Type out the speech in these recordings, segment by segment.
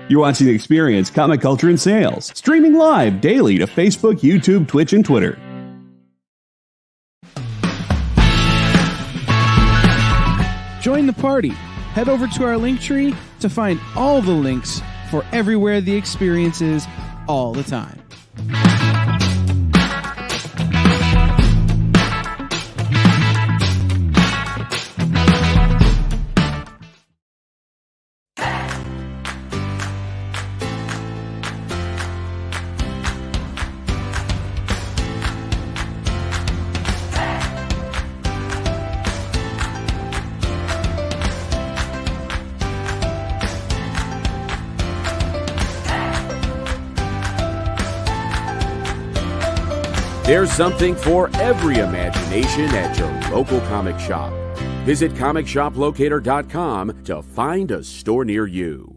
You're watching Experience Comic Culture and Sales, streaming live daily to Facebook, YouTube, Twitch, and Twitter. Join the party. Head over to our link tree to find all the links for everywhere the experience is all the time. There's something for every imagination at your local comic shop. Visit ComicShopLocator.com to find a store near you.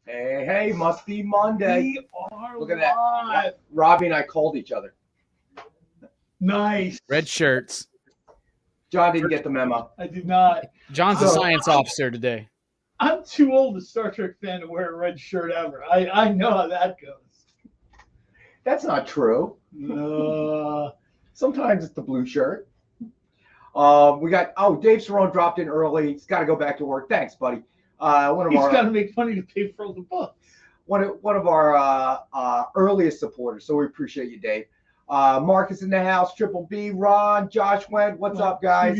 Hey, must be Monday. We are Look at live. that. Robbie and I called each other. Nice. Red shirts. John didn't get the memo. I did not. John's a science officer today. I'm too old a Star Trek fan to wear a red shirt ever. I know how that goes. That's not true. Sometimes it's the blue shirt. We got Dave Cerrone dropped in early. He's got to go back to work. Thanks, buddy. He's got to make money to pay for all the books. One of our earliest supporters. So we appreciate you, Dave. Marcus in the house, Triple B, Ron, Josh Went. What's up, guys?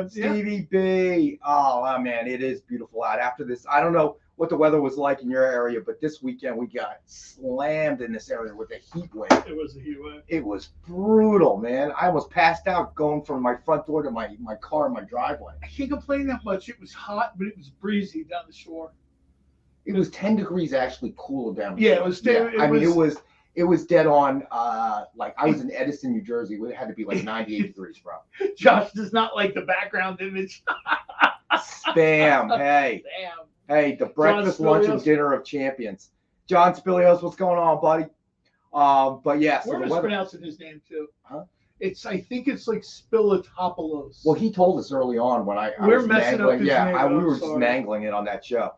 Stevie B. Oh, man, it is beautiful out. After this, I don't know what the weather was like in your area, but this weekend we got slammed in this area with a heat wave. It was a heat wave. It was brutal, man. I almost passed out going from my front door to my car in my driveway. I can't complain that much. It was hot, but it was breezy down the shore. It was 10 degrees actually cooler down. Yeah, it was. It was dead on. Like I was in Edison, New Jersey. It had to be like 98 degrees, bro. Josh does not like the background image. Spam. Hey. Damn. Hey, the breakfast, lunch, and dinner of champions. John Spilios, what's going on, buddy? But yeah, so we're mispronouncing his name too. Huh? I think it's like Spilatopoulos. Well, he told us early on when I we're was messing mangling. up his Yeah, name. we were just mangling it on that show.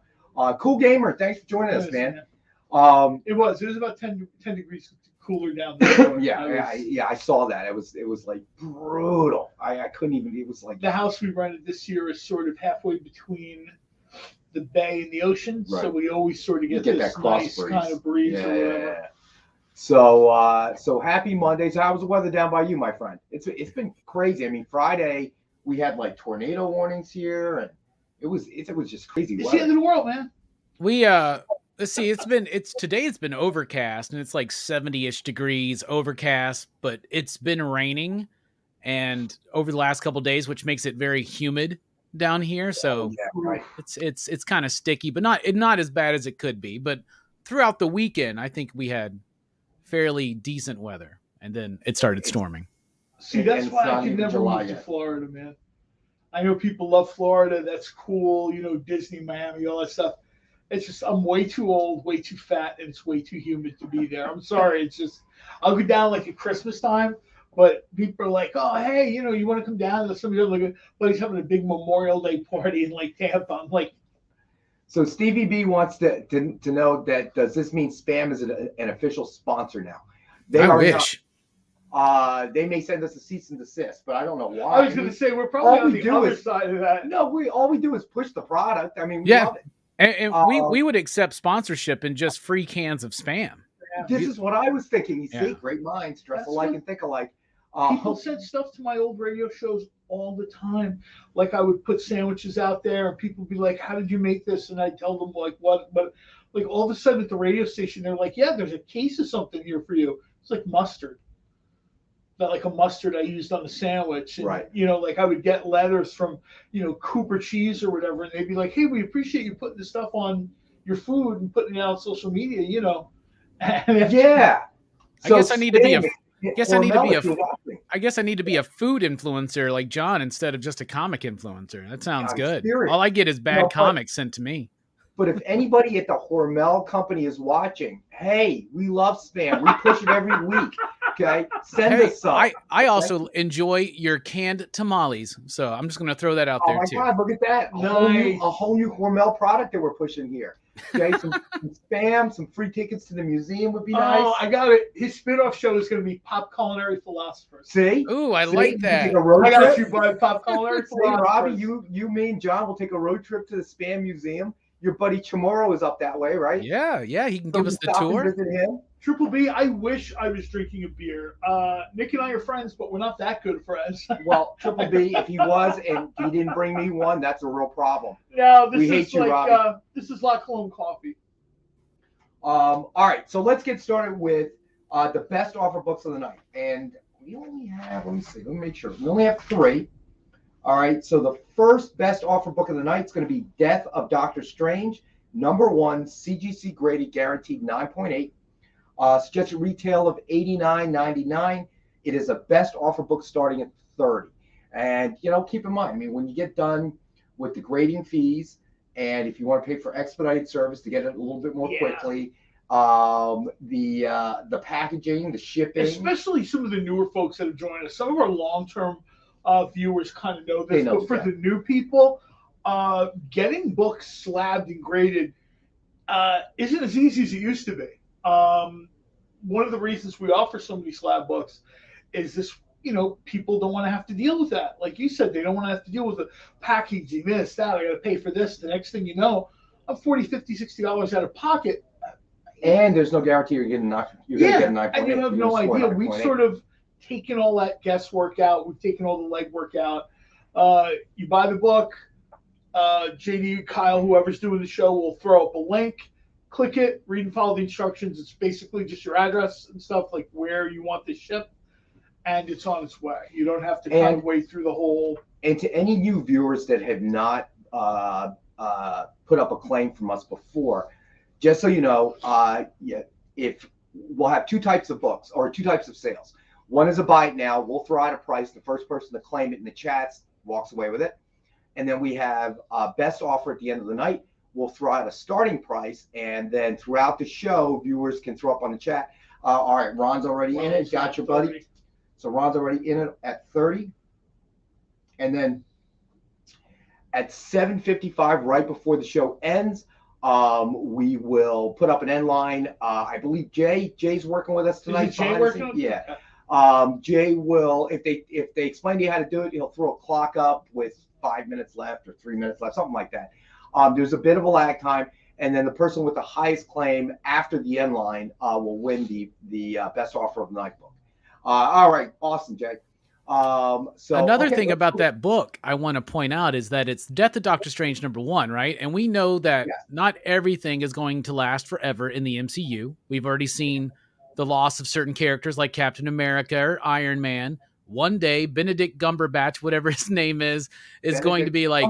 Cool Gamer, thanks for joining us, man. It was about 10 degrees cooler down there. Yeah, I saw that. It was like brutal. I couldn't even. It was like the house we rented this year is sort of halfway between the bay and the ocean, right. So we always sort of get this that cross nice breeze. kind of breeze or whatever. Yeah. So happy Monday. So how was the weather down by you, my friend? It's been crazy. I mean, Friday we had like tornado warnings here, and it was just crazy. It's the end of the world, man. We let's see. Today. It's been overcast, and it's like 70-ish degrees overcast, but it's been raining, and over the last couple of days, which makes it very humid down here. So right. it's kind of sticky, but not as bad as it could be. But throughout the weekend, I think we had fairly decent weather, and then it started storming. See, that's why I can never move to Florida, man. I know people love Florida. That's cool. You know, Disney, Miami, all that stuff. It's just I'm way too old, way too fat, and it's way too humid to be there. I'm sorry. It's just I'll go down like at Christmas time, but people are like, "Oh, hey, you know, you want to come down?" And somebody like, "But he's having a big Memorial Day party in like Tampa." I'm like, so Stevie B wants to know that does this mean Spam is an official sponsor now? I wish. They may send us a cease and desist, but I don't know why. I was going to say we're probably on the other side of that. No, all we do is push the product. I mean, we yeah. love it. And we would accept sponsorship and just free cans of Spam. This is what I was thinking. You see, great minds dress alike and think alike. People sent stuff to my old radio shows all the time. Like I would put sandwiches out there, and people would be like, "How did you make this?" And I'd tell them like, "What?" But like all of a sudden at the radio station, they're like, "Yeah, there's a case of something here for you." It's like mustard. that like a mustard I used on the sandwich. And, Right. You know, like I would get letters from, you know, Cooper Cheese or whatever, and they'd be like, "Hey, we appreciate you putting this stuff on your food and putting it out on social media," you know. And Yeah. I guess I need to be a. Hormel, I guess I need to be a food influencer like John instead of just a comic influencer. That sounds I'm good. serious. All I get is bad comics sent to me. But if anybody at the Hormel company is watching, hey, we love spam. We push it every week. Okay, send us some. I also enjoy your canned tamales, so I'm just going to throw that out there too. Oh my God, look at that! A whole new Hormel product that we're pushing here. Okay, some spam, some free tickets to the museum would be nice. Oh, I got it. His spin-off show is going to be Pop Culinary Philosophers. See? Ooh, I like that. I got you, bud. Pop Culinary Philosophers. Robbie, you, me, and John will take a road trip to the Spam Museum. Your buddy Chamorro is up that way, right? Yeah, he can give us the tour. Visit him. Triple B, I wish I was drinking a beer. Nick and I are friends, but we're not that good friends. Well, Triple B, if he was and he didn't bring me one, that's a real problem. No, we hate you, Robbie. This is La Colombe coffee. All right, so let's get started with the best offer books of the night. And we only have, let me make sure. We only have 3. All right, so the first best offer book of the night is going to be Death of Doctor Strange, #1, CGC graded, guaranteed 9.8. Suggested retail of $89.99. It is a best offer book starting at $30. And, you know, keep in mind, I mean, when you get done with the grading fees, and if you want to pay for expedited service to get it a little bit more quickly, the packaging, the shipping. Especially some of the newer folks that have joined us. Some of our long-term viewers kind of know this, but for the new people, getting books slabbed and graded isn't as easy as it used to be. One of the reasons we offer so many slab books is this, you know, people don't want to have to deal with that. Like you said, they don't want to have to deal with the packaging, this, that. I got to pay for this. The next thing you know, I'm $40, $50, $60 out of pocket. And there's no guarantee you're getting a 9.8. And you have no idea. We've sort of taken all that guesswork out. We've taken all the legwork out. You buy the book. JD, Kyle, whoever's doing the show will throw up a link. Click it, read and follow the instructions. It's basically just your address and stuff, like where you want this shipped, and it's on its way. You don't have to kind of wait through the whole. And to any new viewers that have not put up a claim from us before, just so you know, if we'll have 2 types of books or 2 types of sales. One is a buy it now. We'll throw out a price. The first person to claim it in the chats walks away with it. And then we have best offer at the end of the night. We'll throw out a starting price, and then throughout the show, viewers can throw up on the chat. All right, Ron's already in it. Got your buddy. 30. So Ron's already in it at 30. And then at 7:55, right before the show ends, we will put up an end line. I believe Jay's working with us tonight. Is Jay working? Yeah. Jay will, if they explain to you how to do it, he'll throw a clock up with 5 minutes left or 3 minutes left, something like that. There's a bit of a lag time, and then the person with the highest claim after the end line will win the best offer of the night book. All right, awesome, Jay. So another thing about that book I want to point out is that it's Death of Doctor Strange #1, right? And we know that not everything is going to last forever in the MCU. We've already seen the loss of certain characters like Captain America or Iron Man. One day, Benedict Cumberbatch, whatever his name is going to be like,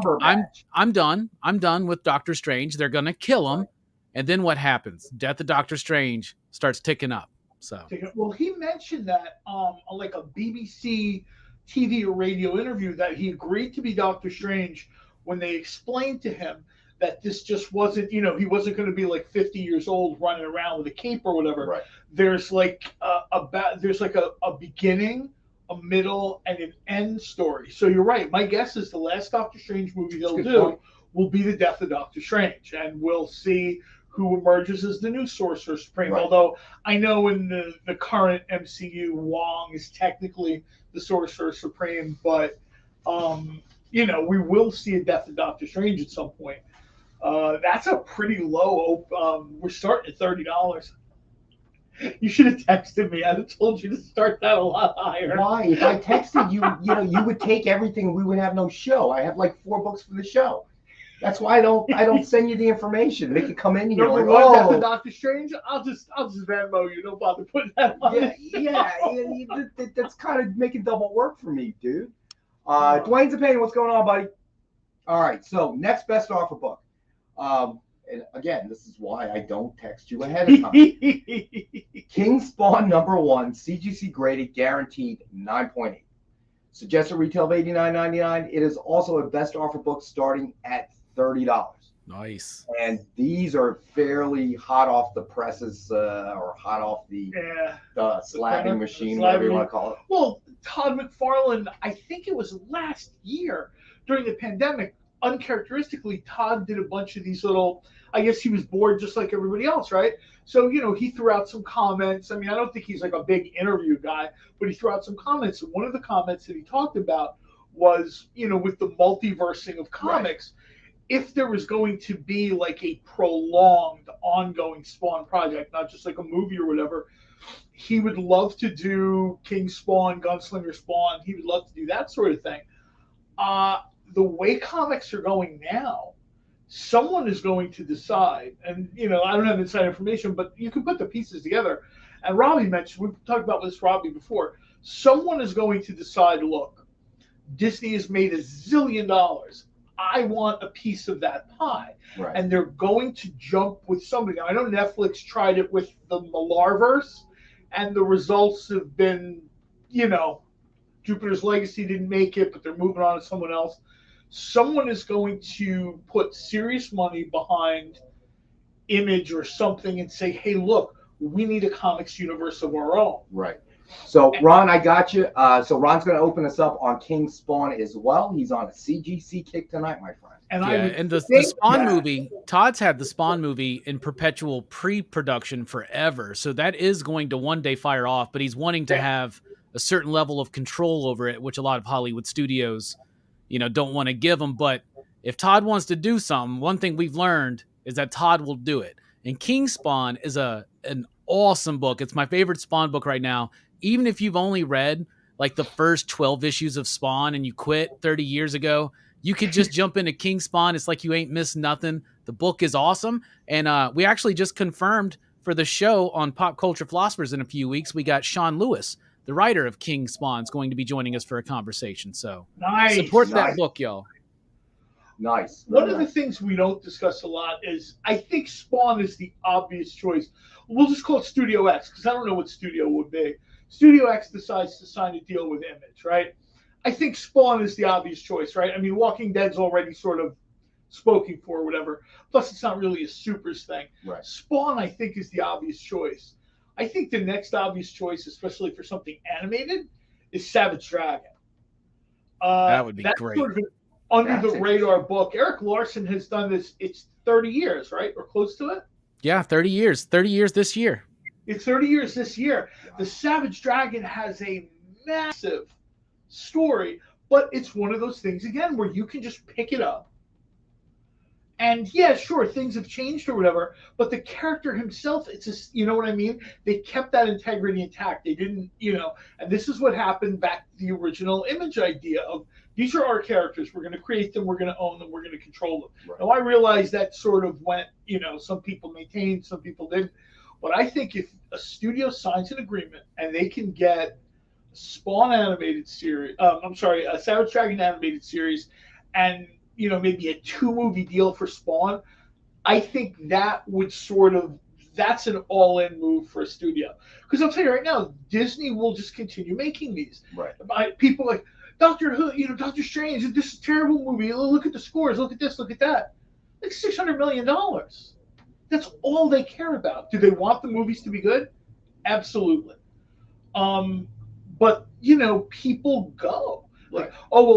I'm done with Doctor Strange. They're going to kill him. And then what happens? Death of Doctor Strange starts ticking up. So, well, he mentioned that on like a BBC TV or radio interview that he agreed to be Doctor Strange when they explained to him that this just wasn't, you know, he wasn't going to be like 50 years old running around with a cape or whatever. Right. There's like a beginning, a middle, and an end story. So you're right. My guess is the last Doctor Strange movie they'll do will be the Death of Doctor Strange, and we'll see who emerges as the new Sorcerer Supreme. Right. Although I know in the current MCU, Wong is technically the Sorcerer Supreme, but you know, we will see a Death of Doctor Strange at some point. That's a pretty low. We're starting at $30. You should have texted me. I'd have told you to start that a lot higher. Why? If I texted you, you know, you would take everything. We would have no show. I have like 4 books for the show. That's why I don't send you the information. Make it come in and you're like, oh, Doctor Strange. I'll just Venmo you. Don't bother putting that on. That's kind of making double work for me, dude. Dwayne's opinion. What's going on, buddy? All right. So next best offer book. And again, this is why I don't text you ahead of time. King Spawn #1, CGC graded, guaranteed 9.8. Suggested retail of $89.99. It is also a best offer book starting at $30. Nice. And these are fairly hot off the presses or hot off the slabbing machine, whatever you want to call it. Well, Todd McFarlane, I think it was last year during the pandemic, uncharacteristically, Todd did a bunch of these little, I guess he was bored just like everybody else, right? So, he threw out some comments. I mean, I don't think he's like a big interview guy, but he threw out some comments. And one of the comments that he talked about was, with the multiversing of comics, if there was going to be like a prolonged, ongoing Spawn project, not just like a movie or whatever, he would love to do King Spawn, Gunslinger Spawn. He would love to do that sort of thing. The way comics are going now, someone is going to decide, and I don't have inside information, but you can put the pieces together. And Robbie mentioned, we've talked about this, Robbie, before. Someone is going to decide, look, Disney has made $1 zillion. I want a piece of that pie. Right. And they're going to jump with somebody. Now, I know Netflix tried it with the Millarverse, and the results have been, Jupiter's Legacy didn't make it, but they're moving on to someone else. Someone is going to put serious money behind Image or something and say, hey, look, we need a comics universe of our own. Right. So, Ron, I got you. So Ron's going to open us up on King Spawn as well. He's on a CGC kick tonight, my friend. And the Spawn movie, Todd's had the Spawn movie in perpetual pre-production forever. So that is going to one day fire off, but he's wanting to have a certain level of control over it, which a lot of Hollywood studios, don't want to give him. But if Todd wants to do something, one thing we've learned is that Todd will do it. And King Spawn is an awesome book. It's my favorite Spawn book right now. Even if you've only read like the first 12 issues of Spawn and you quit 30 years ago, you could just jump into King Spawn. It's like you ain't missed nothing. The book is awesome. And we actually just confirmed for the show on Pop Culture Philosophers in a few weeks, we got Sean Lewis, the writer of King Spawn, is going to be joining us for a conversation. So support that book, y'all. Nice. One of the things we don't discuss a lot is I think Spawn is the obvious choice. We'll just call it Studio X because I don't know what studio would be. Studio X decides to sign a deal with Image, right? I think Spawn is the obvious choice, right? I mean, Walking Dead's already sort of spoken for or whatever. Plus, it's not really a supers thing. Right. Spawn, I think, is the obvious choice. I think the next obvious choice, especially for something animated, is Savage Dragon. That would be great. Sort of an under-the-radar book. Eric Larson has done this. It's 30 years, right? Or close to it? Yeah, 30 years. 30 years this year. It's 30 years this year. The Savage Dragon has a massive story, but it's one of those things, again, where you can just pick it up. And yeah, sure, things have changed or whatever, but the character himself, it's just, you know what I mean? They kept that integrity intact. They didn't, and this is what happened back to the original Image idea of these are our characters. We're going to create them. We're going to own them. We're going to control them. Right. Now, I realize that sort of went, some people maintained, some people didn't. But I think if a studio signs an agreement and they can get a Spawn animated series, a Savage Dragon animated series, and maybe a 2-movie deal for Spawn, I think that would that's an all-in move for a studio. Because I'll tell you right now, Disney will just continue making these. Right. People like Doctor Who, Doctor Strange, this is a terrible movie. Look at the scores. Look at this. Look at that. Like $600 million. That's all they care about. Do they want the movies to be good? Absolutely. But, people go. Like,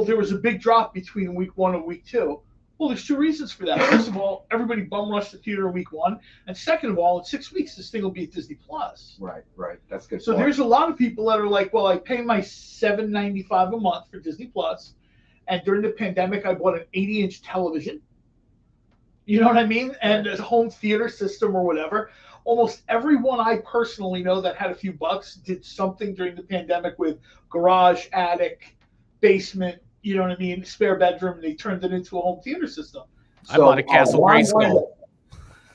there was a big drop between week 1 and week 2. Well, there's 2 reasons for that. First of all, everybody bum rushed the theater in week 1. And second of all, in 6 weeks, this thing will be at Disney Plus. Right. That's good. So there's a lot of people that are like, well, I pay my $7.95 a month for Disney Plus. And during the pandemic, I bought an 80-inch television. You know what I mean? And a home theater system or whatever. Almost everyone I personally know that had a few bucks did something during the pandemic with garage, attic, basement, you know what I mean, spare bedroom. They turned it into a home theater system. I bought a Castle Grayskull.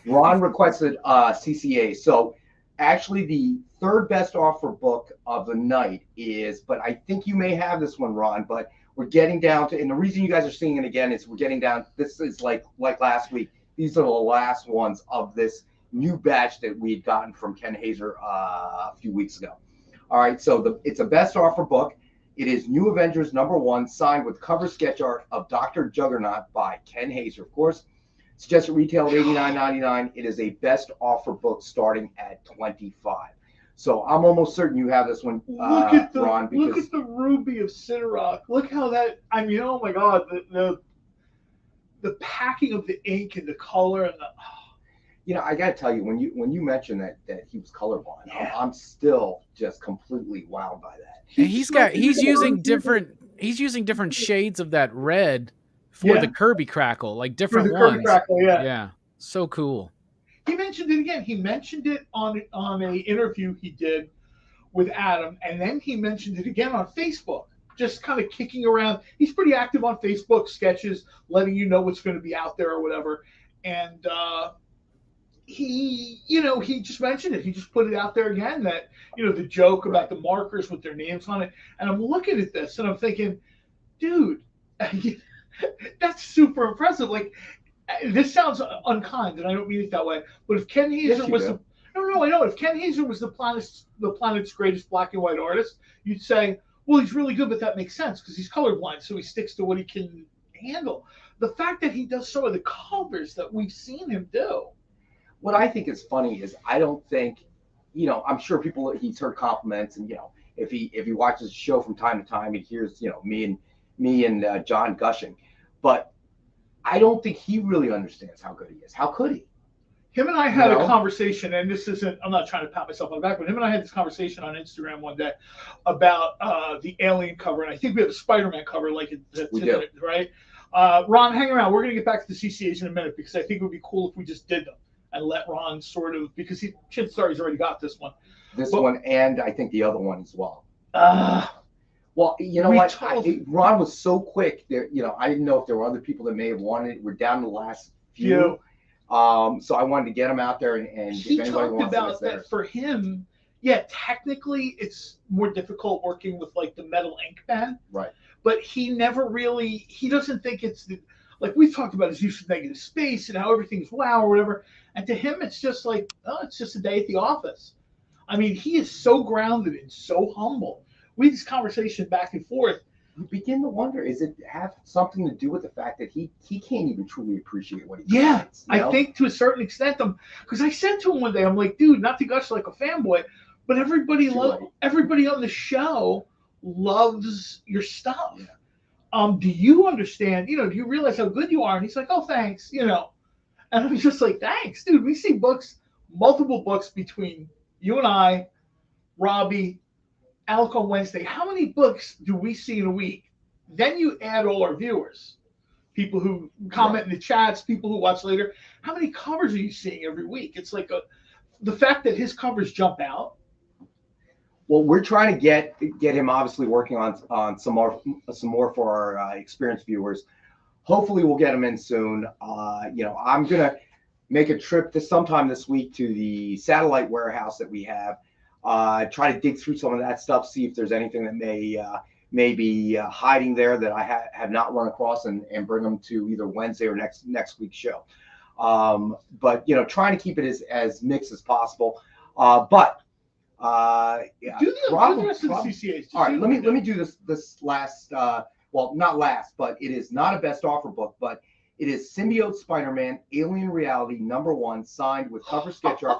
Ron requested CCA. So actually the third best offer book of the night is, but I think you may have this one, Ron, but we're getting down to, and the reason you guys are seeing it again is we're getting down, this is like last week. These are the last ones of this new batch that we had gotten from Ken Hazer a few weeks ago. All right, so it's a best offer book. It is New Avengers #1, signed with cover sketch art of Dr. Juggernaut by Ken Hazer, of course. Suggested retail of $89.99. It is a best offer book starting at $25. So I'm almost certain you have this one, Ron. Look at the Ruby of Sidarok. Look how that. I mean, oh my God, the packing of the ink and the color and the. You know, I got to tell you, when you mentioned that he was colorblind, I'm still just completely wowed by that. And he's using different shades of that red for the Kirby Crackle, like different ones. Kirby Crackle, yeah, so cool. He mentioned it again. He mentioned it on a interview he did with Adam, and then he mentioned it again on Facebook. Just kind of kicking around. He's pretty active on Facebook, sketches, letting you know what's going to be out there or whatever. And he just mentioned it. He just put it out there again that, the joke about the markers with their names on it. And I'm looking at this and I'm thinking, dude, that's super impressive. Like, this sounds unkind, and I don't mean it that way. But if Ken Hazer was I know. If Ken Hazer was the planet's greatest black and white artist, you'd say, well, he's really good, but that makes sense because he's colorblind, so he sticks to what he can handle. The fact that he does some of the covers that we've seen him do. What I think is funny is I don't think, I'm sure he's heard compliments, and if he watches the show from time to time, he hears me and John gushing, but I don't think he really understands how good he is. How could he? Him and I had a conversation, and this isn't, I'm not trying to pat myself on the back, but him and I had this conversation on Instagram one day about the Alien cover, and I think we have a Spider-Man cover we do. Right? Ron, hang around. We're going to get back to the CCAs in a minute because I think it would be cool if we just did them and let Ron sort of, because Chances are he's already got this one. One, and I think the other one as well. Well, you know what? Ron was so quick there. I didn't know if there were other people that may have wanted it. We're down to the last few. So I wanted to get him out there and he if anybody talked wants about that for him. Yeah, technically it's more difficult working with like the metal ink pen. Right. But he doesn't think it's like we've talked about his use of negative space and how everything's wow or whatever. And to him, it's just like, it's just a day at the office. I mean, he is so grounded and so humble. We had this conversation back and forth. You begin to wonder, is it have something to do with the fact that he can't even truly appreciate what he does? I think to a certain extent, because I said to him one day, I'm like, dude, not to gush like a fanboy, but everybody on the show loves your stuff. Yeah. Do you understand? Do you realize how good you are? And he's like, oh, thanks. And I'm just like, thanks, dude. We see multiple books between you and I, Robbie, Alec on Wednesday. How many books do we see in a week? Then you add all our viewers, people who comment in the chats, people who watch later. How many covers are you seeing every week? It's like the fact that his covers jump out. Well, we're trying to get him obviously working on some more for our experienced viewers. Hopefully, we'll get him in soon. I'm gonna make a trip sometime this week to the satellite warehouse that we have. Try to dig through some of that stuff, see if there's anything that may be hiding there that I have not run across, and bring them to either Wednesday or next week's show. But trying to keep it as mixed as possible. Do the rest of the CCAs. All right, let me do this last. Well, not last, but it is not a best offer book, but it is Symbiote Spider-Man Alien Reality #1, signed with cover sketch art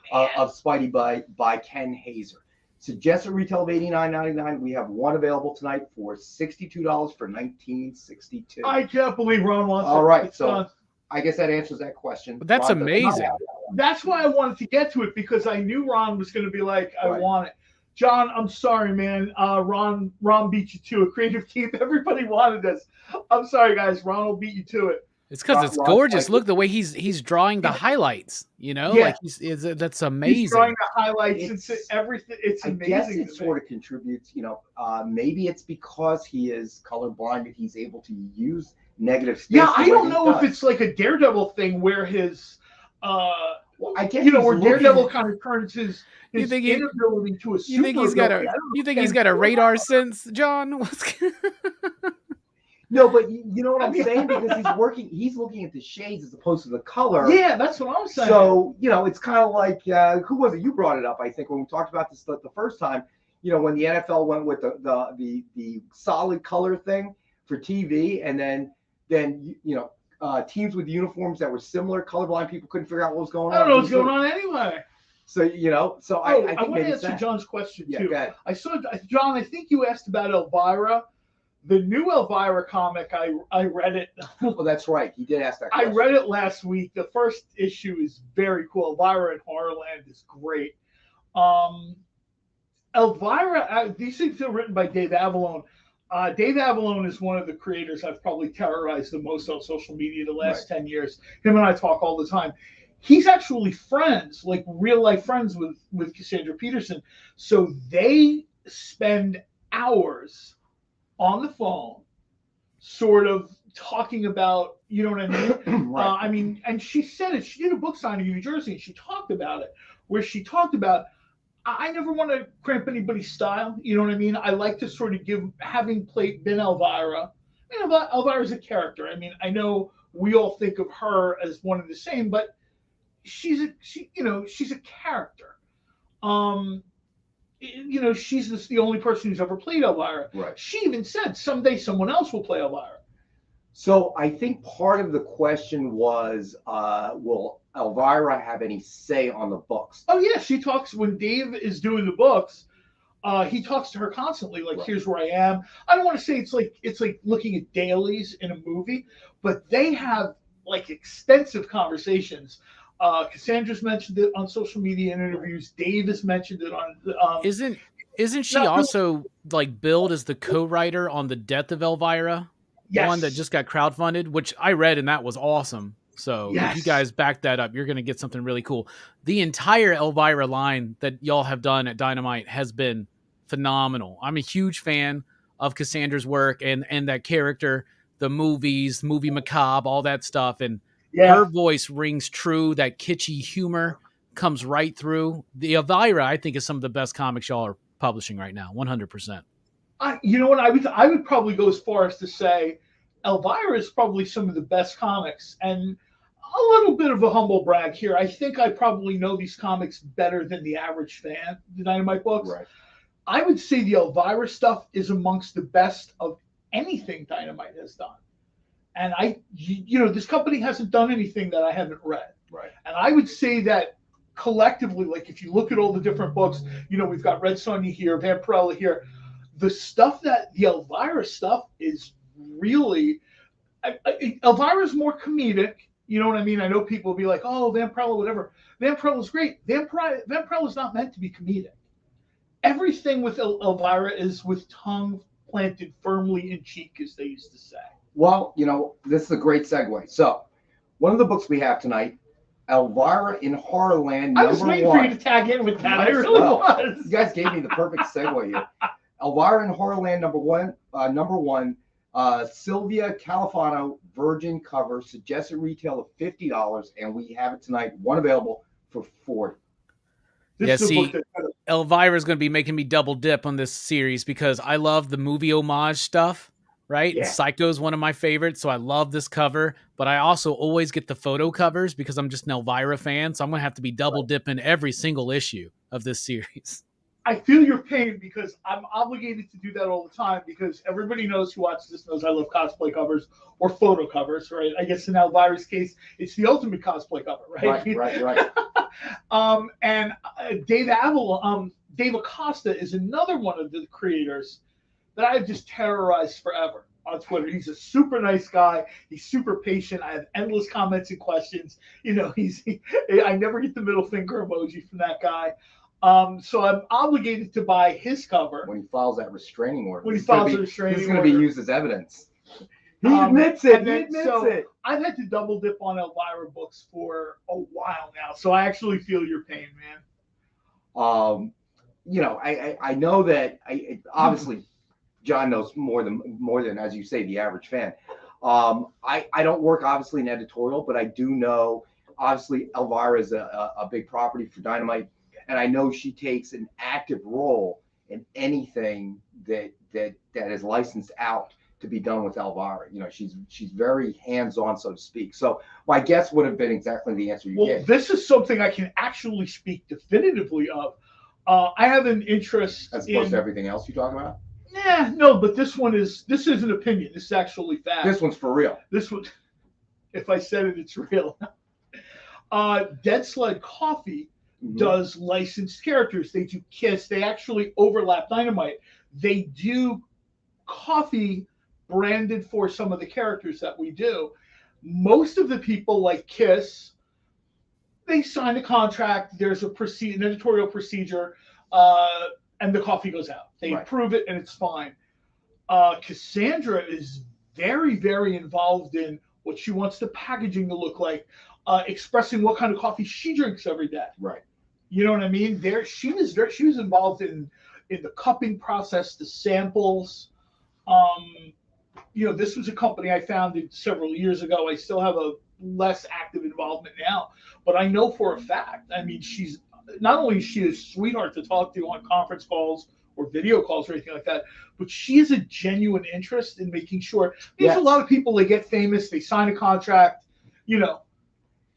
of Spidey by Ken Hazer. Suggested retail of $89.99. We have one available tonight for $62 for $19.62. I can't believe Ron wants it. All right, so I guess that answers that question. But that's amazing. That's why I wanted to get to it, because I knew Ron was going to be like, I want it. John, I'm sorry, man. Ron beat you to it. Creative team, everybody wanted this. I'm sorry, guys. Ron will beat you to it. It's because it's gorgeous. Look, the way he's drawing the highlights. Like that's amazing. He's drawing the highlights and everything. It's amazing. I guess it sort of contributes. Maybe it's because he is colorblind that he's able to use negative space. Yeah, I don't know if it's like a Daredevil thing where his, well, I guess where Daredevil kind of turns his inability to a super. You think he's got a radar sense, John? No, but you know what I'm saying? Because he's looking at the shades as opposed to the color. Yeah, that's what I'm saying. So, it's kind of like, who was it? You brought it up, I think, when we talked about this the first time, when the NFL went with the solid color thing for TV, and then teams with uniforms that were similar, colorblind people couldn't figure out what was going on. I don't know what's going on anyway. So, I think want to answer John's question, too. Go ahead. John, I think you asked about Elvira. The new Elvira comic, I read it. Oh, that's right. He did ask that question. I read it last week. The first issue is very cool. Elvira in Horrorland is great. Elvira, these things are written by Dave Avallone. Dave Avallone is one of the creators I've probably terrorized the most on social media the last 10 years. Him and I talk all the time. He's actually friends, like real life friends with Cassandra Peterson. So they spend hours on the phone, sort of talking about, you know what I mean? Right. And she said it. She did a book signing in New Jersey, and she talked about it, where she talked about, I never want to cramp anybody's style. You know what I mean? I like to sort of having been Elvira. Elvira's a character. I know we all think of her as one and the same, but she's a character. She's the only person who's ever played Elvira. Right. She even said someday someone else will play Elvira. So I think part of the question was, will Elvira have any say on the books? Oh yeah, she talks when Dave is doing the books. He talks to her constantly, like, here's where I am. I don't want to say it's like looking at dailies in a movie, but they have like extensive conversations. Cassandra's mentioned it on social media and interviews. Dave has mentioned it on. Isn't she also like billed as the co-writer on The Death of Elvira? Yes. One that just got crowdfunded, which I read, and that was awesome. So if you guys back that up, you're going to get something really cool. The entire Elvira line that y'all have done at Dynamite has been phenomenal. I'm a huge fan of Cassandra's work and that character, the movies, movie macabre, all that stuff. And her voice rings true. That kitschy humor comes right through. The Elvira, I think, is some of the best comics y'all are publishing right now. 100%. You know what? I would probably go as far as to say Elvira is probably some of the best comics. And a little bit of a humble brag here. I think I probably know these comics better than the average fan, the Dynamite books. Right. I would say the Elvira stuff is amongst the best of anything Dynamite has done. And this company hasn't done anything that I haven't read. Right. And I would say that collectively, like if you look at all the different books, we've got Red Sonja here, Vampirella here. The Elvira stuff is really, Elvira's more comedic. You know what I mean? I know people will be like, oh, Vampirella, whatever. Vampirella's great. Vampirella's not meant to be comedic. Everything with Elvira is with tongue planted firmly in cheek, as they used to say. Well, this is a great segue. So, one of the books we have tonight, Elvira in Horrorland, I was waiting for you to tag in with that. I really was. You guys gave me the perfect segue here. Elvira in Horrorland, number one, Sylvia Califano, Virgin cover, suggested retail of $50, and we have it tonight, one available for $40. Elvira is going to be making me double dip on this series because I love the movie homage stuff, right? Yeah. Psycho is one of my favorites, so I love this cover, but I also always get the photo covers because I'm just an Elvira fan, so I'm going to have to be double dipping every single issue of this series. I feel your pain because I'm obligated to do that all the time because everybody who watches this knows I love cosplay covers or photo covers, right? I guess in Elvira's case, it's the ultimate cosplay cover, right? Right. And Dave Acosta is another one of the creators that I've just terrorized forever on Twitter. He's a super nice guy. He's super patient. I have endless comments and questions. I never get the middle finger emoji from that guy. So I'm obligated to buy his cover. When he files that restraining order. This is going to be used as evidence. He admits it. I've had to double dip on Elvira books for a while now, so I actually feel your pain, man. I know that obviously John knows more than, as you say, the average fan. I don't work obviously in editorial, but I do know obviously Elvira is a big property for Dynamite, and I know she takes an active role in anything that is licensed out to be done with Elvira. You know, she's very hands-on, so to speak. So my guess would have been exactly the answer you gave. This is something I can actually speak definitively of. I have an interest as opposed to everything else you talk about. No, but this is an opinion. This is actually fact. This one's for real. This one, if I said it, it's real. Dead Sled Coffee does licensed characters. They do Kiss. They actually overlap Dynamite. They do coffee branded for some of the characters that we do. Most of the people like Kiss, they sign a contract. There's an editorial procedure, and the coffee goes out. They approve it, and it's fine. Cassandra is very, very involved in what she wants the packaging to look like, expressing what kind of coffee she drinks every day. Right. You know what I mean? She was involved in the cupping process, the samples. This was a company I founded several years ago. I still have a less active involvement now, but I know for a fact. I mean, she's not only is she a sweetheart to talk to on conference calls or video calls or anything like that, but she has a genuine interest in making sure. There's a lot of people, they get famous, they sign a contract,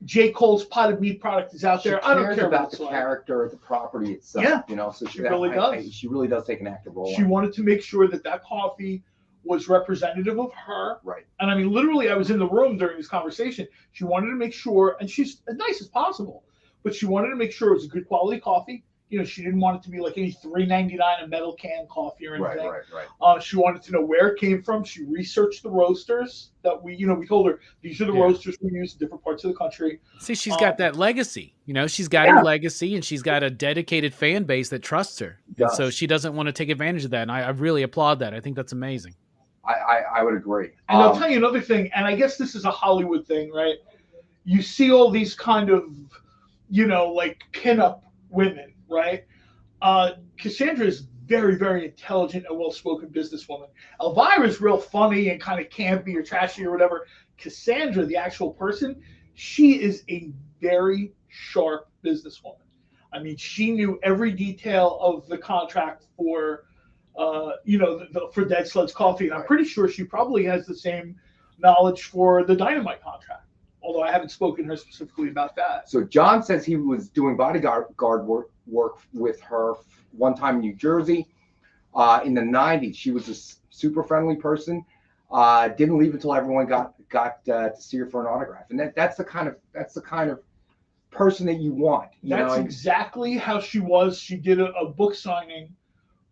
J. Cole's potted meat product is out there. I don't care about the character, the property itself. Yeah, so she really does. She really does take an active role. She wanted to make sure that coffee was representative of her. Right. And I mean, literally, I was in the room during this conversation. She wanted to make sure, and she's as nice as possible, but she wanted to make sure it was a good quality coffee. She didn't want it to be like any $3.99 a metal can coffee or anything. Right. She wanted to know where it came from. She researched the roasters that we told her these are the roasters we use in different parts of the country. See, she's got that legacy. She's got her legacy, and she's got a dedicated fan base that trusts her. And so she doesn't want to take advantage of that. And I really applaud that. I think that's amazing. I would agree. And I'll tell you another thing, and I guess this is a Hollywood thing, right? You see all these kind of, like pinup women. Right. Cassandra is very, very intelligent and well-spoken businesswoman. Elvira is real funny and kind of campy or trashy or whatever. Cassandra, the actual person, she is a very sharp businesswoman. I mean, she knew every detail of the contract for, for Dead Sled's Coffee. And I'm pretty sure she probably has the same knowledge for the Dynamite contract, although I haven't spoken to her specifically about that. So John says he was doing bodyguard work with her one time in New Jersey in the 90s. She was a super friendly person. Didn't leave until everyone got to see her for an autograph. And that's the kind of person that you want. That's exactly how she was. She did a book signing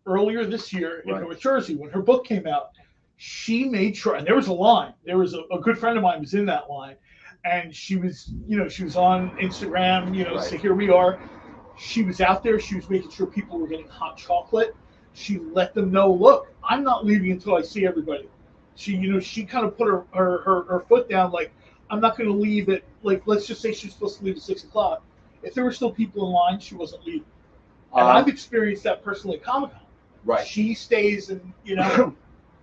earlier this year in North Jersey when her book came out. She made sure, and there was a line. There was a good friend of mine was in that line. And she was, she was on Instagram, so here we are. She was out there. She was making sure people were getting hot chocolate. She let them know, look, I'm not leaving until I see everybody. She, she kind of put her foot down, like, I'm not going to leave at, like, let's just say she's supposed to leave at 6 o'clock. If there were still people in line, she wasn't leaving. And I've experienced that personally at Comic-Con. Right. She stays and,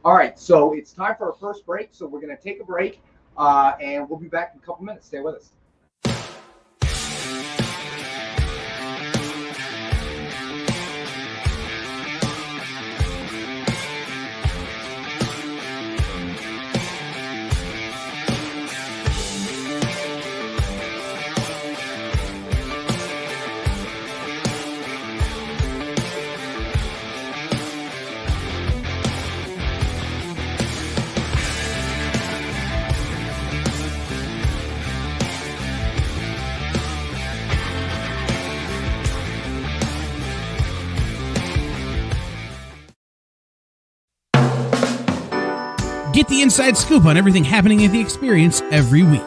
All right, so it's time for our first break. So we're going to take a break. And we'll be back in a couple minutes. Stay with us. Get the inside scoop on everything happening at the experience every week.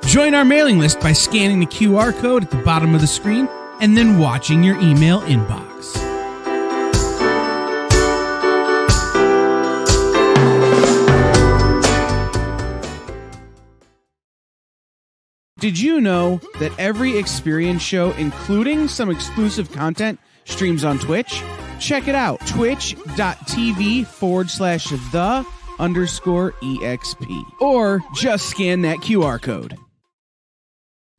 Join our mailing list by scanning the QR code at the bottom of the screen and then watching your email inbox. Did you know that every experience show, including some exclusive content, streams on Twitch? Check it out, twitch.tv/the _EXP. Or just scan that QR code.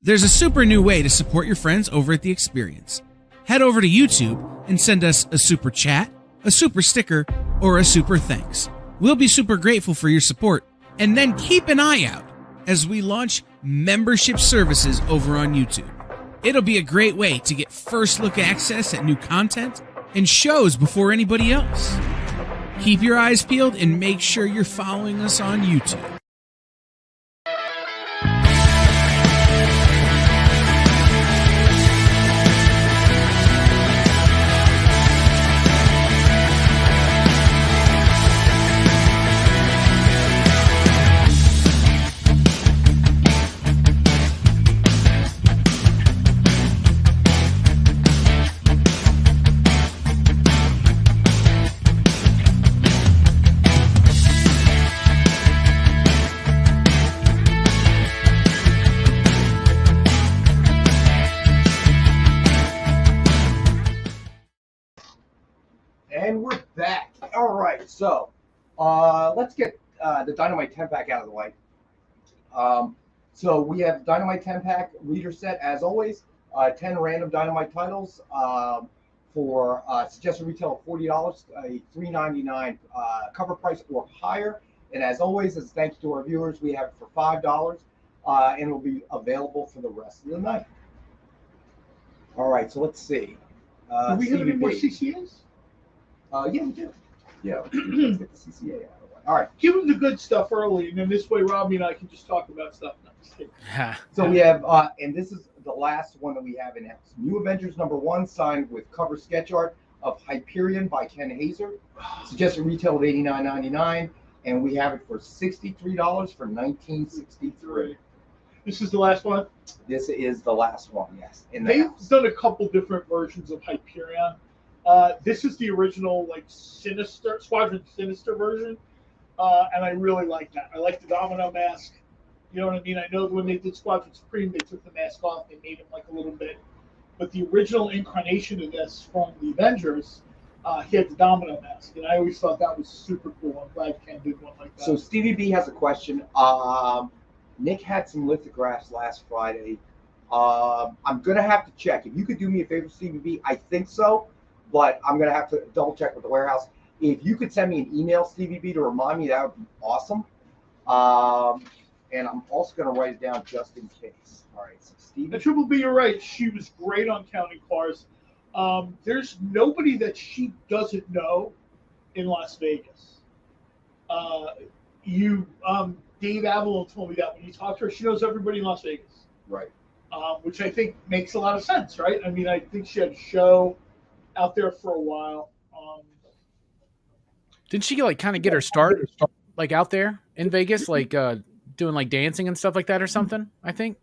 There's a super new way to support your friends over at The Experience. Head over to YouTube and send us a super chat, a super sticker, or a super thanks. We'll be super grateful for your support. And then keep an eye out as we launch membership services over on YouTube. It'll be a great way to get first look access at new content and shows before anybody else. Keep your eyes peeled and make sure you're following us on YouTube. And we're back. All right, so let's get the Dynamite 10-pack out of the way. So we have Dynamite 10-pack reader set, as always, 10 random Dynamite titles for suggested retail of $40, a $3.99 cover price or higher. And as always, as a thank you to our viewers, we have it for $5, and it will be available for the rest of the night. All right, so let's see. Do we have any more CCAs? Yeah, we do. Yeah, let's get the CCA out of the way. All right. Give them the good stuff early, and then this way Robbie and I can just talk about stuff. No, just kidding. So we have, and this is the last one that we have in house. New Avengers #1, signed with cover sketch art of Hyperion by Ken Hazer. Suggested retail of $89.99, and we have it for $63 for $19.63. This is the last one? This is the last one, yes. They've done a couple different versions of Hyperion. This is the original, like, Squadron Sinister version, and I really like that. I like the Domino mask. You know what I mean? I know when they did Squadron Supreme, they took the mask off. They made him, like, a little bit. But the original incarnation of this from the Avengers, he had the Domino mask, and I always thought that was super cool. I'm glad Ken did one like that. So Stevie B has a question. Nick had some lithographs last Friday. I'm going to have to check. If you could do me a favor, Stevie B, I think so. But I'm going to have to double check with the warehouse. If you could send me an email, Stevie B, to remind me, that would be awesome. And I'm also going to write it down just in case. All right, so Stevie. Triple B, you're right. She was great on counting cars. There's nobody that she doesn't know in Las Vegas. Dave Avalon told me that when you talk to her, she knows everybody in Las Vegas. Right. Which I think makes a lot of sense, right? I mean, I think she had a show out there for a while. Didn't she like kind of get her start like out there in Vegas, like doing like dancing and stuff like that or something? I think.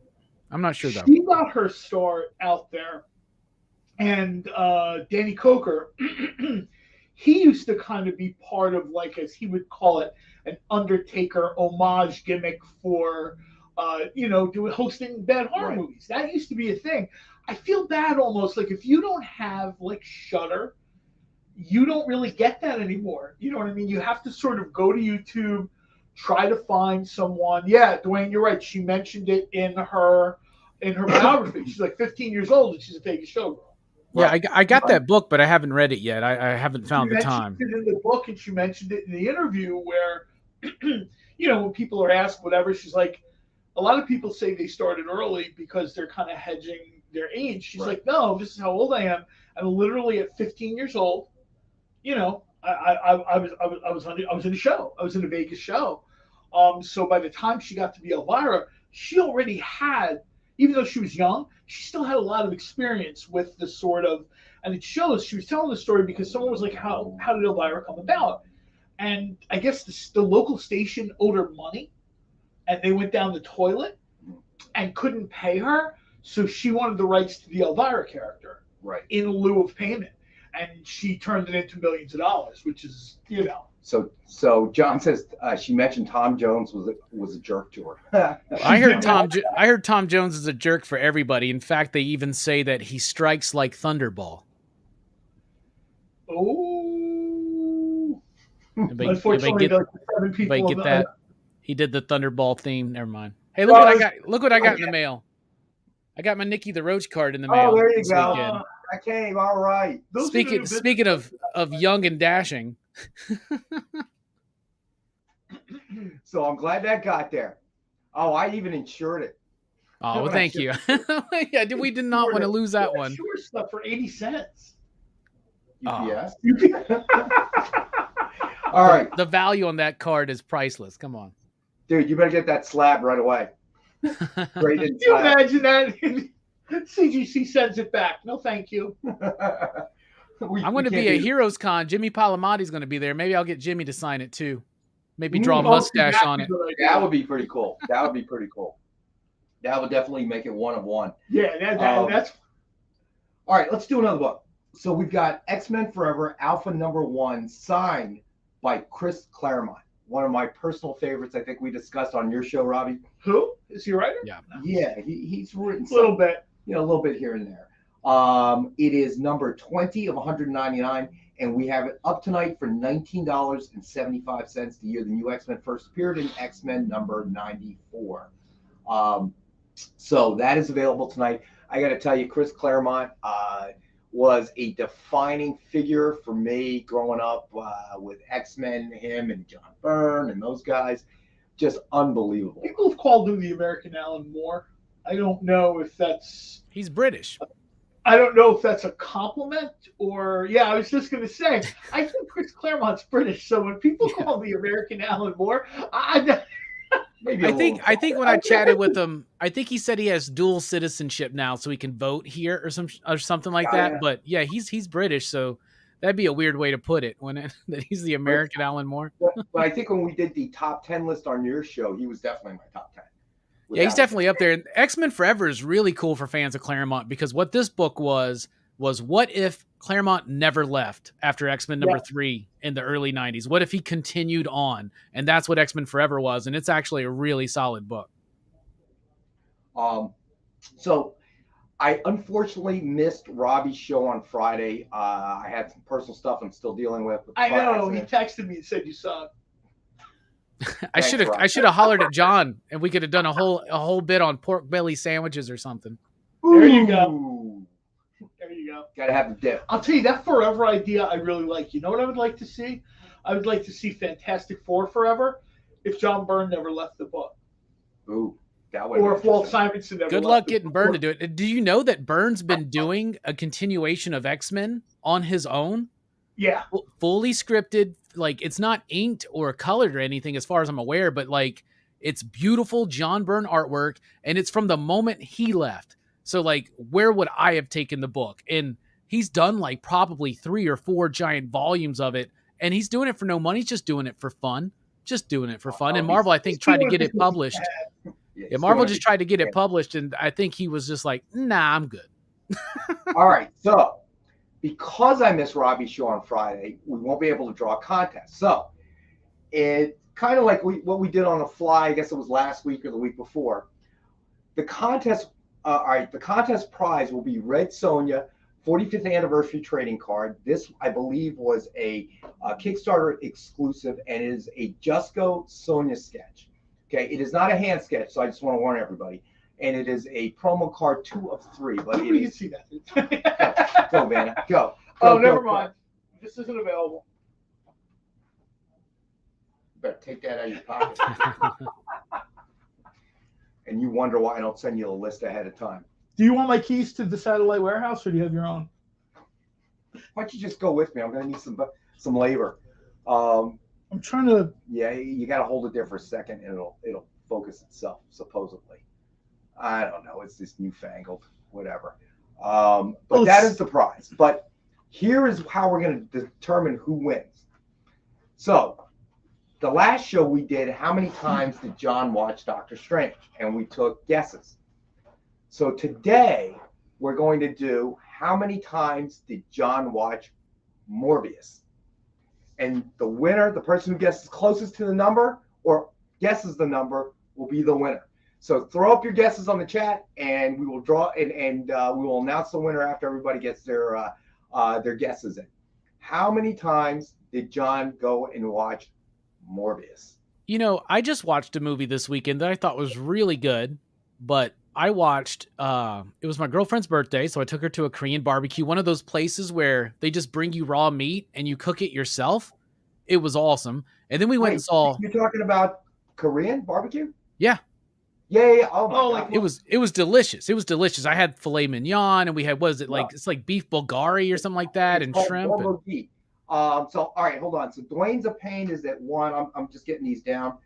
I'm not sure though. She got her start out there, and Danny Coker, he used to kind of be part of, like, as he would call it, an Undertaker homage gimmick for hosting bad horror movies. That used to be a thing. I feel bad almost, like, if you don't have, like, Shudder, you don't really get that anymore. You know what I mean? You have to sort of go to YouTube, try to find someone. Yeah, Dwayne, you're right. She mentioned it in her biography. She's like 15 years old and she's a Vegas showgirl. Yeah, I got that book, but I haven't read it yet. I haven't found the time. She mentioned it in the book, and she mentioned it in the interview where, when people are asked whatever, she's like, a lot of people say they started early because they're kind of hedging their age. She's like, no, this is how old I am. And literally at 15 years old, I was in a show. I was in a Vegas show. So by the time she got to be Elvira, she already had, even though she was young, she still had a lot of experience with the sort of, and it shows. She was telling the story because someone was like, how did Elvira come about? And I guess the local station owed her money, and they went down the toilet and couldn't pay her. So she wanted the rights to the Elvira character in lieu of payment. And she turned it into millions of dollars, which is, So John says she mentioned Tom Jones was a jerk to her. I heard Tom Jones is a jerk for everybody. In fact, they even say that he strikes like Thunderball. Oh. Unfortunately, the 7 people get that. He did the Thunderball theme. Never mind. Hey, look what I got! Look what I got in the mail. I got my Nicky the Roach card in the mail. Oh, there you go. Weekend. I came. All right. Speaking of young and dashing. So I'm glad that got there. Oh, I even insured it. Oh, well, thank you. Yeah, we did not want to lose that one. Sure stuff for 80 cents. UPS. All right. The value on that card is priceless. Come on. Dude, you better get that slab right away. Can you imagine that? CGC sends it back. No, thank you. I'm going to be a Heroes Con. Jimmy Palamati's going to be there. Maybe I'll get Jimmy to sign it too. Maybe draw a mustache on it. That would be pretty cool. That would be pretty cool. That would definitely make it one of one. Yeah, that's. All right, let's do another book. So we've got X-Men Forever Alpha #1 signed by Chris Claremont. One of my personal favorites. I think we discussed on your show, Robbie. Who? Is he a writer? Yeah. Yeah, he's written a little bit. A little bit here and there. It is number 20 of 199, and we have it up tonight for $19.75. The year the new X-Men first appeared in X-Men number 94. So that is available tonight. I got to tell you, Chris Claremont was a defining figure for me growing up with X-Men, him and John Byrne and those guys. Just unbelievable. People have called him the American Alan Moore. I don't know if that's... He's British. I don't know if that's a compliment or... Yeah, I was just going to say, I think Chris Claremont's British, so when people call him the American Alan Moore, I think when I chatted with him, I think he said he has dual citizenship now, so he can vote here or something like that. Yeah. But yeah, he's British, so that'd be a weird way to put it that he's the American Alan Moore. But I think when we did the top 10 list on your show, he was definitely my top 10. Yeah, he's definitely up there. And X-Men Forever is really cool for fans of Claremont because what this book was what if Claremont never left after X-Men number 3 in the early 90s? What if he continued on? And that's what X-Men Forever was. And it's actually a really solid book. So I unfortunately missed Robbie's show on Friday. I had some personal stuff I'm still dealing with. I know. He texted me and said you saw it. I should have hollered at John and we could have done a whole bit on pork belly sandwiches or something. There you go. There you go. Gotta have the dip. I'll tell you, that Forever idea I really like. You know what I would like to see? I would like to see Fantastic Four Forever if John Byrne never left the book. Ooh, that would. Or if Walt Simonson never. Good luck getting Byrne to do it. Do you know that Byrne's been doing a continuation of X-Men on his own? Yeah. Fully scripted. Like, it's not inked or colored or anything as far as I'm aware, but like, it's beautiful John Byrne artwork, and it's from the moment he left. So like, where would I have taken the book? And he's done like probably 3 or 4 giant volumes of it, and he's doing it for no money. He's just doing it for fun. And Marvel, I think, tried to get it published. Yeah, Marvel just tried to get it published, and I think he was just like, nah, I'm good. All right, so because I missed Robbie's show on Friday, we won't be able to draw a contest. So it kind of like what we did on the fly, I guess it was last week or the week before. The contest, the contest prize will be Red Sonja 45th anniversary trading card. This, I believe, was a Kickstarter exclusive and is a Just Go Sonja sketch. Okay, it is not a hand sketch, so I just want to warn everybody. And it is a promo card 2 of 3. But you can see that. Go, Vanna. Go. Never mind. This isn't available. You better take that out of your pocket. And you wonder why I don't send you a list ahead of time. Do you want my keys to the satellite warehouse, or do you have your own? Why don't you just go with me? I'm going to need some labor. I'm trying to. Yeah, you got to hold it there for a second, and it'll focus itself, supposedly. I don't know. It's this newfangled, whatever. But that is the prize. But here is how we're going to determine who wins. So the last show we did, how many times did John watch Doctor Strange? And we took guesses. So today we're going to do how many times did John watch Morbius? And the winner, the person who guesses closest to the number or guesses the number, will be the winner. So throw up your guesses on the chat, and we will draw and we will announce the winner after everybody gets their guesses in. How many times did John go and watch Morbius? You know, I just watched a movie this weekend that I thought was really good, but I watched, it was my girlfriend's birthday, so I took her to a Korean barbecue, one of those places where they just bring you raw meat and you cook it yourself. It was awesome. And then we went and saw. You're talking about Korean barbecue? Yeah. Yeah. Oh, my God. It was delicious. It was delicious. I had filet mignon and we had, it's like beef Bulgari or something like that, and shrimp. So, all right, hold on. So Dwayne's a Pain is at 1. I'm just getting these down.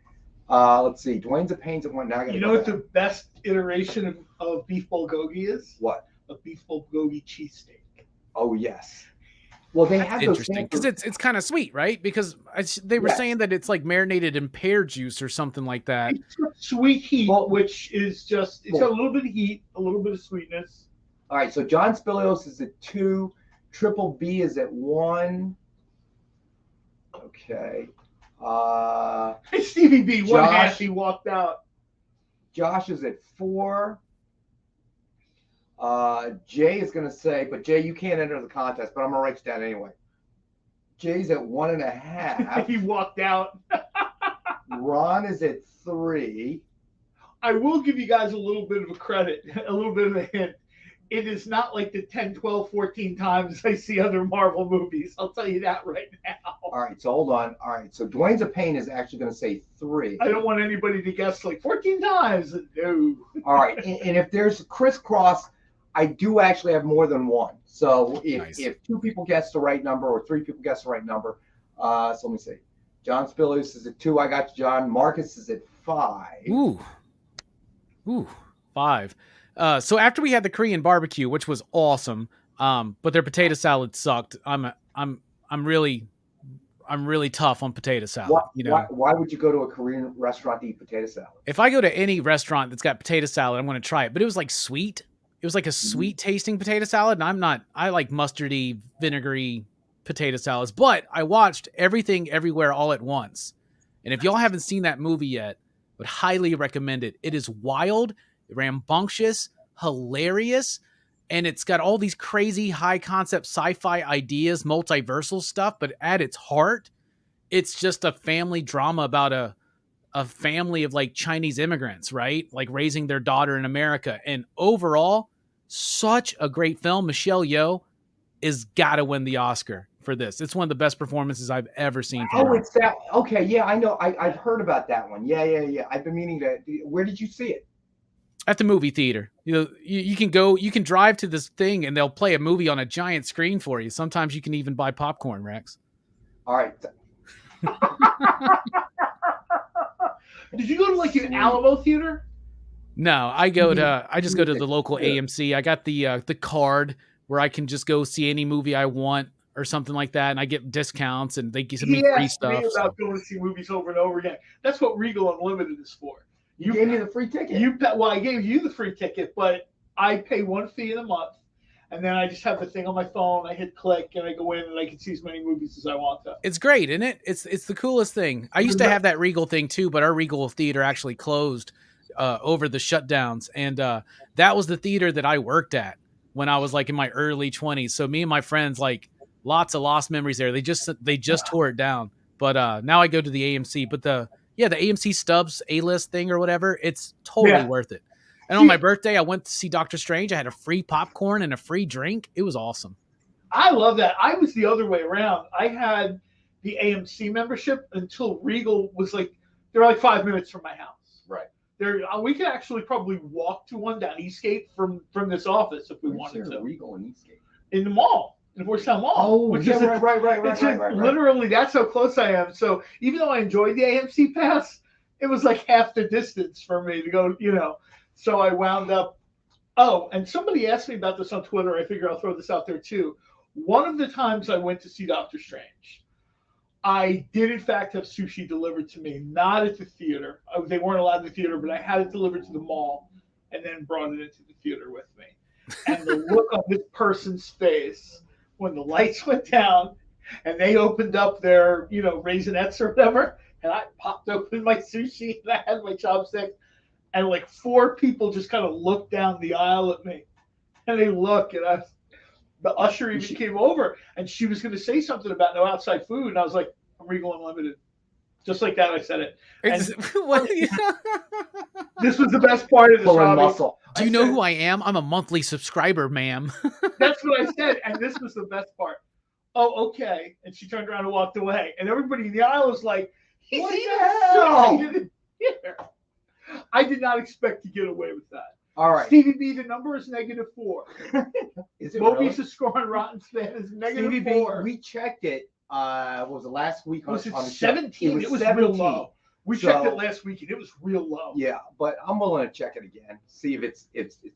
Let's see. Dwayne's a Pain's at 1. Now I gotta what the best iteration of beef bulgogi is? What? A beef bulgogi cheesesteak. Oh, yes. Well, they have those interesting because it's kind of sweet, right? Because they were saying that it's like marinated in pear juice or something like that. It's got sweet heat, which is just got a little bit of heat, a little bit of sweetness. All right, so John Spilios is at 2. Triple B is at 1. Okay. Hey, Stevie B, one half he walked out. Josh is at 4. Jay is going to say, but Jay, you can't enter the contest, but I'm going to write you down anyway. Jay's at 1.5. He walked out. Ron is at 3. I will give you guys a little bit of a credit, a little bit of a hint. It is not like the 10, 12, 14 times I see other Marvel movies. I'll tell you that right now. All right, so hold on. All right, so Dwayne's a Pain is actually going to say 3. I don't want anybody to guess like 14 times. No. All right, and if there's crisscross, I do actually have more than 1. So if 2 people guess the right number or 3 people guess the right number, so let me see. John Spilius is at 2. I got you, John. Marcus is at 5. Ooh, 5. So after we had the Korean barbecue, which was awesome, but their potato salad sucked. I'm really tough on potato salad. Why would you go to a Korean restaurant to eat potato salad? If I go to any restaurant that's got potato salad, I'm going to try it. But it was like sweet. It was like a sweet tasting potato salad, and I like mustardy, vinegary potato salads. But I watched Everything Everywhere All at Once, and if y'all haven't seen that movie yet, I would highly recommend it. It is wild, rambunctious, hilarious, and it's got all these crazy high concept sci-fi ideas, multiversal stuff, but at its heart, it's just a family drama about a family of like Chinese immigrants, right? Like raising their daughter in America. And overall, such a great film. Michelle Yeoh is gotta win the Oscar for this. It's one of the best performances I've ever seen from her. It's that. Okay, yeah, I know. I've heard about that one. Yeah. I've been meaning to. Where did you see it? At the movie theater. You know, you can drive to this thing and they'll play a movie on a giant screen for you. Sometimes you can even buy popcorn, Rex. All right. Did you go to like an Alamo theater? No, I just go to the local AMC. I got the card where I can just go see any movie I want or something like that, and I get discounts and they give me free stuff. Me about going to see movies over and over again. That's what Regal Unlimited is for. You gave me the free ticket. I gave you the free ticket, but I pay 1 fee in a month, and then I just have the thing on my phone. I hit click, and I go in, and I can see as many movies as I want to. It's great, isn't it? It's the coolest thing. I used to have that Regal thing too, but our Regal theater actually closed over the shutdowns, and that was the theater that I worked at when I was like in my early 20s. So me and my friends, like, lots of lost memories there. They just tore it down, but now I go to the AMC. But the AMC Stubbs A-list thing or whatever, it's totally worth it. And on my birthday, I went to see Doctor Strange. I had a free popcorn and a free drink. It was awesome. I love that. I was the other way around. I had the AMC membership until Regal was like, they're like 5 minutes from my house. Right. We could actually probably walk to one down Eastgate from this office if we wanted to. Regal in Eastgate? In the mall. In Georgetown Mall. Oh, which is right. Literally, that's how close I am. So even though I enjoyed the AMC pass, it was like half the distance for me to go, So I wound up. Oh, and somebody asked me about this on Twitter. I figure I'll throw this out there too. One of the times I went to see Doctor Strange, I did in fact have sushi delivered to me, not at the theater. They weren't allowed in the theater, but I had it delivered to the mall and then brought it into the theater with me. And the look on this person's face when the lights went down and they opened up their, Raisinets or whatever, and I popped open my sushi and I had my chopsticks, and like 4 people just kind of looked down the aisle at me, and they look, and the usher even came over, and she was going to say something about no outside food, and I was like, I'm Regal Unlimited. Just like that, I said it. And this was the best part of this, Robbie. Muscle. Do you know who I am? I'm a monthly subscriber, ma'am. That's what I said, and this was the best part. Oh, okay. And she turned around and walked away, and everybody in the aisle was like, "What the hell?" I did not expect to get away with that. All right. Stevie B, the number is -4. Is it Moby's really? score on Rotten Tomatoes is Stevie B, -4. we checked it. What was it last week? Was on it the 17? It was 17. real low. We checked it last week, and it was real low. Yeah, but I'm willing to check it again, see if it's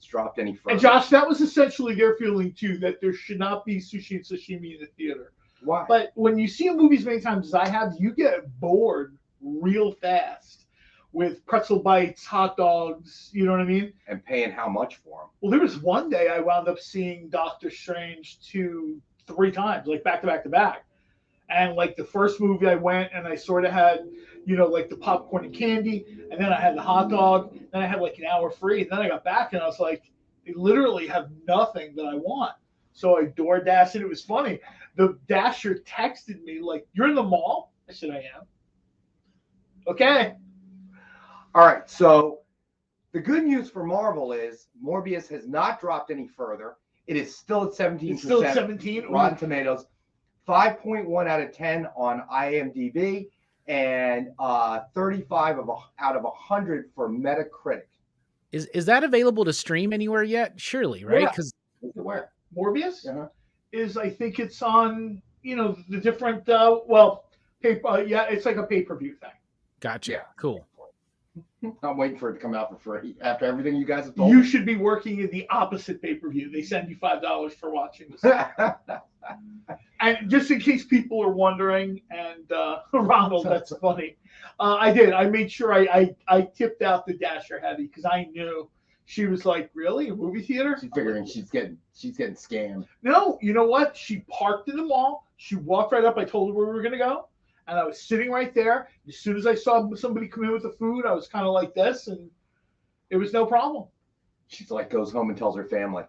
dropped any further. And Josh, that was essentially their feeling too, that there should not be sushi and sashimi in the theater. Why? But when you see movies many times as I have, you get bored real fast with pretzel bites, hot dogs, you know what I mean? And paying how much for them? Well, there was one day I wound up seeing Doctor Strange 2 3 times, like back to back to back. And like the first movie I went and I sort of had, like the popcorn and candy, and then I had the hot dog, then I had like an hour free, and then I got back and I was like, they literally have nothing that I want. So I door dashed it. It was funny. The dasher texted me like, "You're in the mall?" I said, "I am." Okay. All right. So the good news for Marvel is Morbius has not dropped any further. It is still at 17%. It's still at 17. Rotten Tomatoes, 5.1 out of 10 on IMDb, and 35 out of 100 for Metacritic. Is that available to stream anywhere yet? Surely, right? Because where Morbius is, I think it's on, the different paper. Yeah, it's like a pay-per-view thing. Gotcha. Yeah. Cool. I'm waiting for it to come out for free after everything you guys have told You me. should be working in the opposite pay-per-view. They send you $5 for watching this. And just in case people are wondering, and Ronald, that's funny. I did. I made sure I tipped out the Dasher heavy because I knew she was like, "Really, a movie theater?" She's figuring she's getting scammed. No, you know what? She parked in the mall. She walked right up. I told her where we were gonna go, and I was sitting right there. As soon as I saw somebody come in with the food, I was kind of like this, and it was no problem. She's like, goes home and tells her family.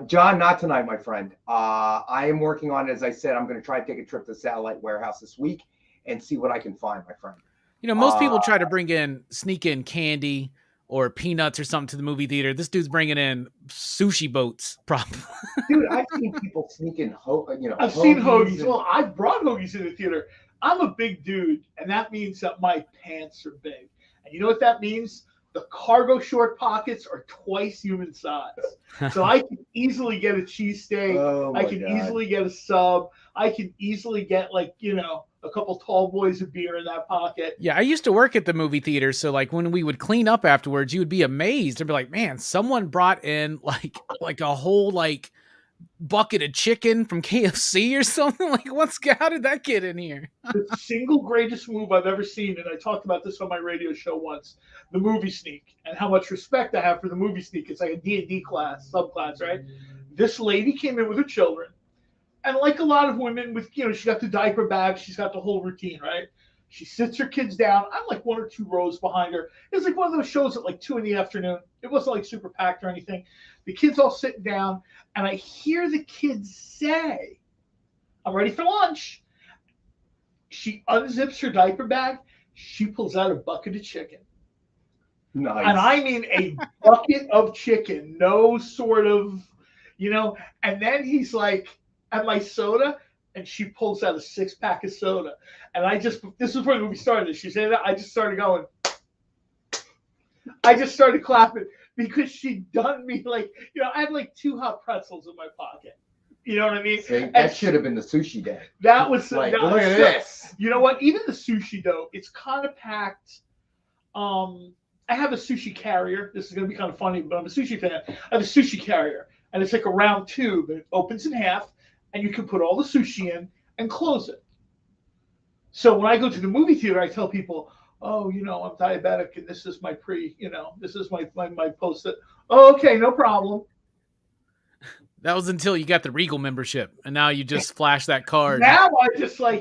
John, not tonight, my friend. I am working on it. As I said, I'm going to try to take a trip to the Satellite Warehouse this week and see what I can find, my friend. Most people try to sneak in candy or peanuts or something to the movie theater. This dude's bringing in sushi boats, probably. Dude, I've seen people sneak in, I've seen hoagies. Well, I brought hoagies in the theater. I'm a big dude, and that means that my pants are big. And you know what that means? The cargo short pockets are twice human size. So I can easily get a cheesesteak. I can easily get a sub. I can easily get a couple tall boys of beer in that pocket. Yeah, I used to work at the movie theater. So like when we would clean up afterwards, you would be amazed. I'd be like, man, someone brought in like a whole bucket of chicken from KFC or something. How did that get in here? The single greatest move I've ever seen, and I talked about this on my radio show once, the movie sneak, and how much respect I have for the movie sneak. It's like a D&D class, subclass, right? This lady came in with her children, and like a lot of women with, she got the diaper bag, she's got the whole routine, right? She sits her kids down. I'm like 1 or 2 rows behind her. It was like one of those shows at 2 p.m. It wasn't super packed or anything. The kids all sitting down, and I hear the kids say, "I'm ready for lunch." She unzips her diaper bag. She pulls out a bucket of chicken. Nice. And I mean a bucket of chicken. No sort of, And then he's like, "At my soda?" And she pulls out a 6-pack of soda. And this is where the movie started. She said that. I just started going. I just started clapping because she done me I had 2 hot pretzels in my pocket. You know what I mean? See, that should have been the sushi day. That was look at this. You know what? Even the sushi though, it's kind of packed. I have a sushi carrier. This is gonna be kind of funny, but I'm a sushi fan. I have a sushi carrier, and it's like a round tube, and it opens in half, and you can put all the sushi in and close it. So when I go to the movie theater, I tell people, "Oh, I'm diabetic, and this is my this is my post-it." "Oh, okay, no problem." That was until you got the Regal membership, and now you just flash that card. Now I just I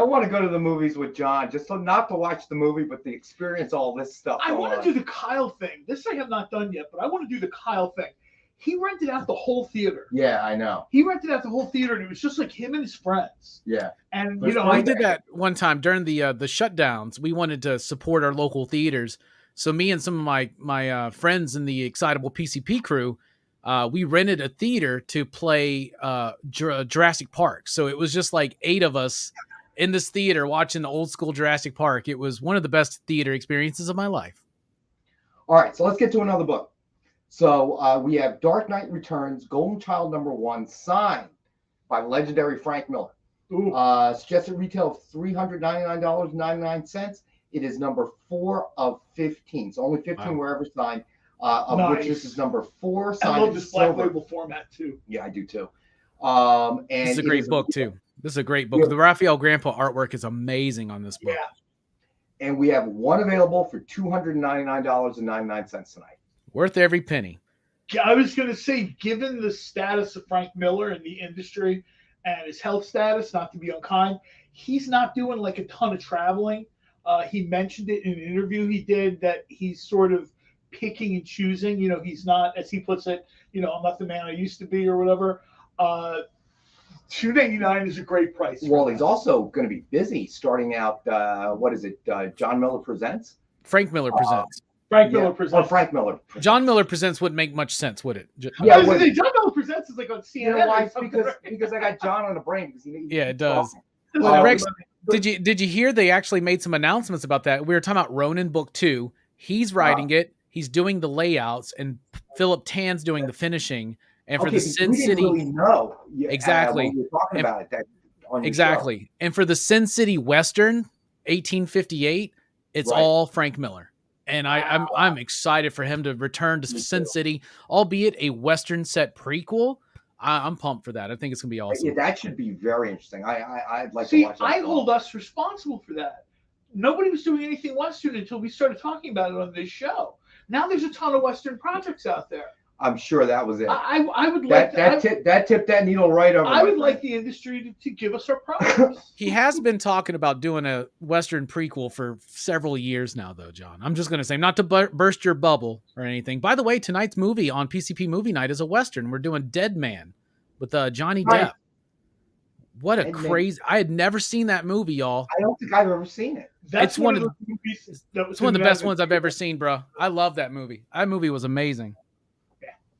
want to go to the movies with John, just not to watch the movie, but to experience all this stuff. I want to do the Kyle thing. This I have not done yet, but I want to do the Kyle thing. He rented out the whole theater. Yeah, I know. He rented out the whole theater, and it was just like him and his friends. Yeah. And, I did that one time during the shutdowns. We wanted to support our local theaters. So me and some of my friends in the Excitable PCP crew, we rented a theater to play Jurassic Park. So it was just like 8 of us in this theater watching the old school Jurassic Park. It was one of the best theater experiences of my life. All right, so let's get to another book. So we have Dark Knight Returns, Golden Child #1, signed by the legendary Frank Miller. Suggested retail of $399.99. It is number 4 of 15. So only 15 were ever signed, of which this is number 4. Signed. I love this black label format too. Yeah, I do too. And this is a great book too. This is a great book. The Raphael Grandpa artwork is amazing on this book. Yeah. And we have one available for $299.99 tonight. Worth every penny. I was going to say, given the status of Frank Miller in the industry and his health status, not to be unkind, he's not doing like a ton of traveling. He mentioned it in an interview he did that he's sort of picking and choosing. He's not, as he puts it, I'm not the man I used to be or whatever. $299 is a great price. Well, he's also going to be busy starting out, John Miller Presents? Frank Miller Presents. Miller Presents. Frank Miller. John Miller Presents wouldn't make much sense, would it? Yeah, John Miller Presents is like on CNN. You know why? Because I got John on the brain. Yeah, it does. Well, Rex, did you hear they actually made some announcements about that? We were talking about Ronin Book 2. He's writing it. He's doing the layouts, and Philip Tan's doing the finishing. And for the Sin City, really know exactly. When we were talking about it on exactly. Show. And for the Sin City Western, 1858, it's all Frank Miller. And I'm excited for him to return to Sin City, albeit a Western set prequel. I'm pumped for that. I think it's gonna be awesome. Yeah, that should be very interesting. I'd like to watch that. I hold us responsible for that. Nobody was doing anything Western until we started talking about it on this show. Now there's a ton of Western projects out there. I'm sure that was it. I would like that tipped that needle right over. I would like the industry to give us our props. He has been talking about doing a Western prequel for several years now, though, John. I'm just going to say, not to burst your bubble or anything. By the way, tonight's movie on PCP Movie Night is a Western. We're doing Dead Man with Johnny Depp. What a crazy! I had never seen that movie, y'all. I don't think I've ever seen it. It's one of the best ones I've ever seen, bro. I love that movie. That movie was amazing.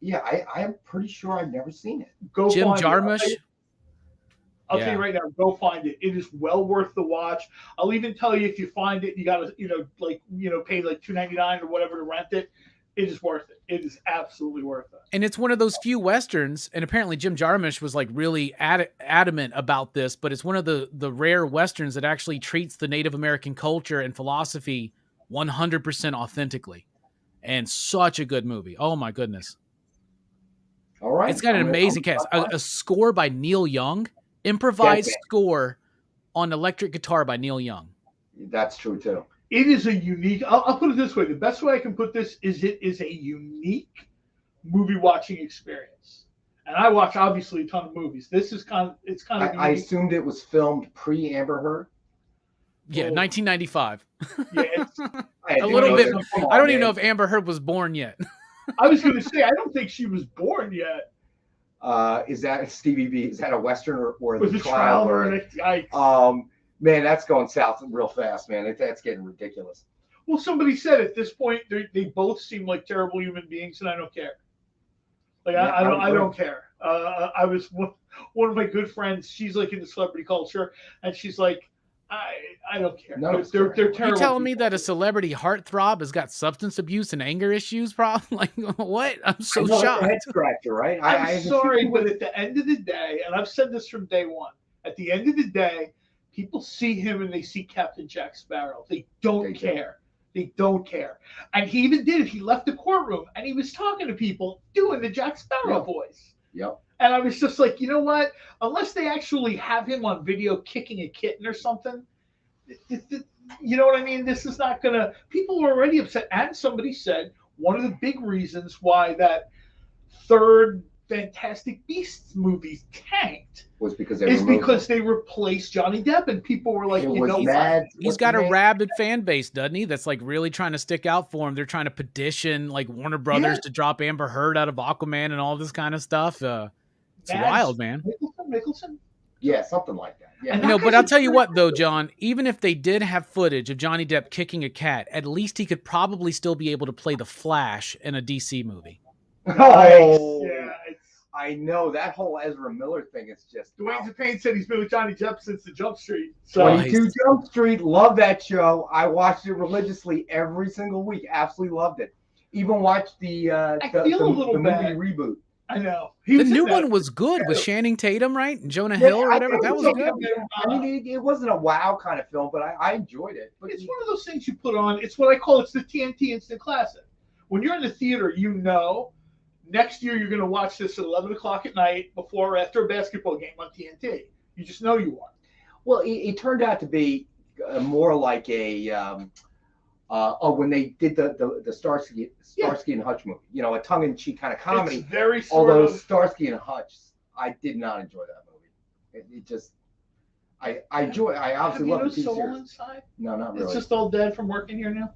Yeah, I am pretty sure I've never seen it. Jim Jarmusch. I'll tell you right now, go find it. It is well worth the watch. I'll even tell you if you find it, you gotta, pay like $2.99 or whatever to rent it. It is worth it. It is absolutely worth it. And it's one of those few Westerns, and apparently Jim Jarmusch was like really adamant about this, but it's one of the rare Westerns that actually treats the Native American culture and philosophy 100% authentically. And such a good movie. Oh my goodness. All right. It's got an amazing cast. A score by Neil Young. Improvised score on electric guitar by Neil Young. That's true, too. It is a unique... I'll put it this way. The best way I can put this is it is a unique movie-watching experience. And I watch, obviously, a ton of movies. This is kind of... I assumed it was filmed pre-Amber Heard. Yeah, 1995. Yeah, a little bit. I don't even know if Amber Heard was born yet. I was going to say, I don't think she was born yet. Is that Stevie B? Is that a Western or the trial? Man, that's going south real fast, man. That's getting ridiculous. Well, somebody said at this point they both seem like terrible human beings, and I don't care. Like I don't care. I was one of my good friends. She's like in the celebrity culture, and she's like, I don't care. No, they're terrible. You telling me that a celebrity heartthrob has got substance abuse and anger issues problem? Like what? I'm so shocked. Head scratcher, right? I'm sorry, but at the end of the day, and I've said this from day one, at the end of the day, people see him and they see Captain Jack Sparrow. They don't care. They don't care. And he even did it. He left the courtroom and he was talking to people doing the Jack Sparrow voice. Yep. And I was just like, you know what? Unless they actually have him on video kicking a kitten or something, you know what I mean? This is not going to... People were already upset. And somebody said one of the big reasons why that third Fantastic Beasts movies tanked Was because they replaced Johnny Depp, and people were like, he's got a rabid fan base, doesn't he? That's like really trying to stick out for him. They're trying to petition like Warner Brothers to drop Amber Heard out of Aquaman and all this kind of stuff. It's wild, man. Mickelson? Yeah, something like that. Yeah. No, but I'll tell you what, though, John, even if they did have footage of Johnny Depp kicking a cat, at least he could probably still be able to play the Flash in a DC movie. Oh, yeah. I know that whole Ezra Miller thing is just. Dwayne Zapane said he's been with Johnny Depp since the Jump Street. So 22 Jump Street, love that show. I watched it religiously every single week. Absolutely loved it. Even watched the movie reboot. I know. The new one was good with Channing Tatum, right? And Jonah Hill or whatever. That was good. I mean, it wasn't a wow kind of film, but I enjoyed it. But it's one of those things you put on. It's what I call it's the TNT Instant Classic. When you're in the theater, you know next year you're going to watch this at 11 o'clock at night before or after a basketball game on TNT. You just know you are. Well, it turned out to be more like a when they did the Starsky and Hutch movie, a tongue-in-cheek kind of comedy. It's very although Starsky and Hutch, I did not enjoy that movie. It just, I obviously love the TV series. Inside? No, not really. It's just all dead from working here now.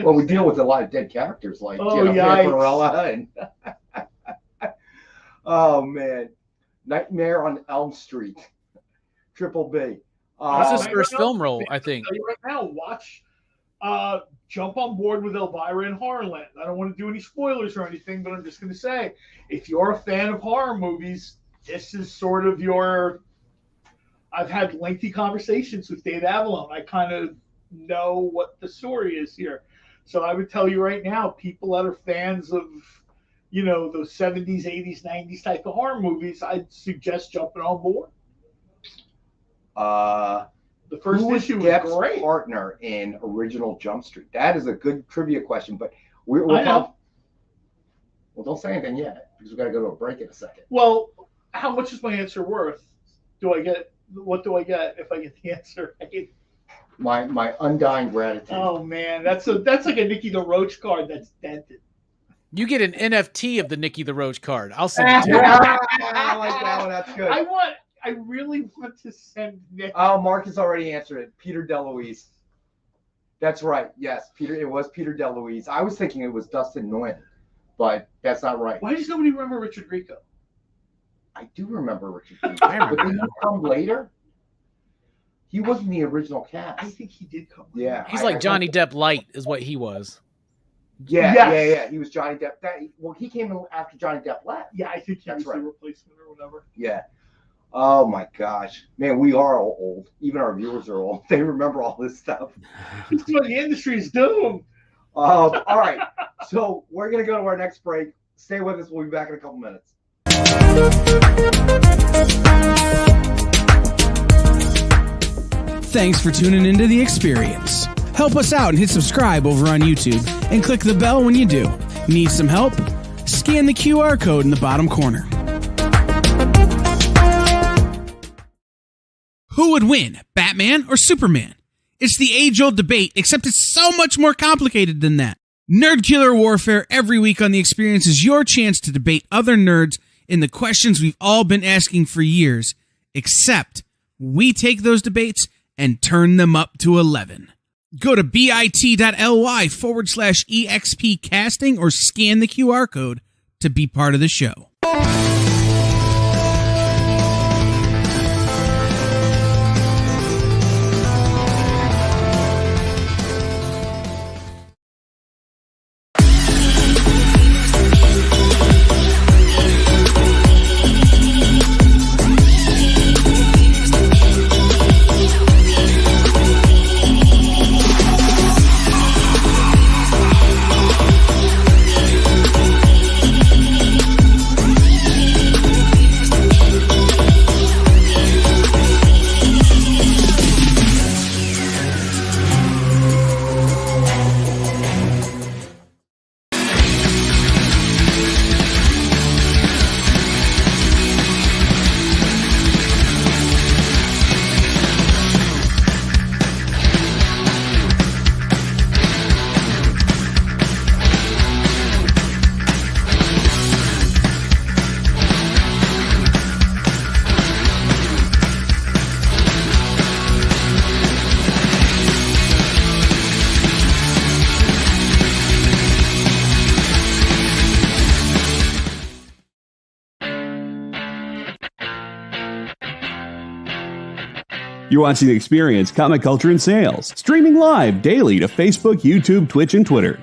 Well, we deal with a lot of dead characters like Barbarella and oh man, Nightmare on Elm Street, Triple B. That's his first film role, I think. Right now, watch, jump on board with Elvira in Horrorland. I don't want to do any spoilers or anything, but I'm just going to say, if you're a fan of horror movies, this is sort of your. I've had lengthy conversations with Dave Avalone. I kind of know what the story is here, so I would tell you right now, people that are fans of, those 70s, 80s, 90s type of horror movies, I'd suggest jumping on board. The first issue was great. Partner in original Jump Street. That is a good trivia question, but we're well, don't say anything yet because we got to go to a break in a second. Well, how much is my answer worth? What do I get if I get the answer right? My undying gratitude. Oh man, that's like a Nicky the Roach card that's dented. You get an NFT of the Nicky the Roach card. I'll send it to you. I like that one. That's good. I really want to send Nick. Oh, Marcus already answered it. Peter DeLuise. That's right. Yes, Peter. It was Peter DeLuise. I was thinking it was Dustin Nguyen, but that's not right. Why does nobody remember Richard Grieco? I do remember Richard Grieco. But didn't he come later? He wasn't the original cast. I think he did come later. Yeah. He's like Johnny Depp light is what he was. Yeah. He was Johnny Depp. He came in after Johnny Depp left. Yeah, I think he was the replacement or whatever. Yeah. Oh my gosh, man, we are all old. Even our viewers are old. They remember all this stuff. That's what the industry is doomed. All right, so we're gonna go to our next break. Stay with us. We'll be back in a couple minutes. Thanks for tuning into The Experience. Help us out and hit subscribe over on YouTube and click the bell when you do. Need some help? Scan the QR code in the bottom corner. Who would win, Batman or Superman? It's the age-old debate, except it's so much more complicated than that. Nerd Killer Warfare every week on The Experience is your chance to debate other nerds in the questions we've all been asking for years, except we take those debates and turn them up to 11. Go to bit.ly/EXP casting or scan the QR code to be part of the show. You're watching Experience Comic Culture and Sales, streaming live daily to Facebook, YouTube, Twitch, and Twitter.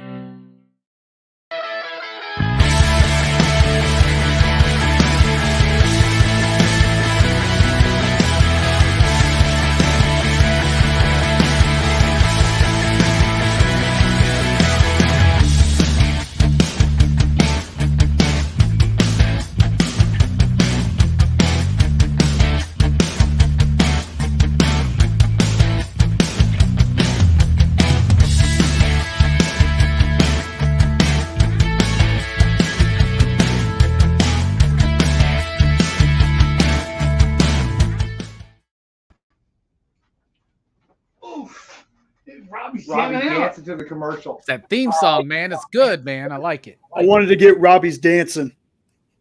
Robbie dancing to the commercial. It's that theme song, man. It's good, man. I like it. I wanted to get Robbie's dancing.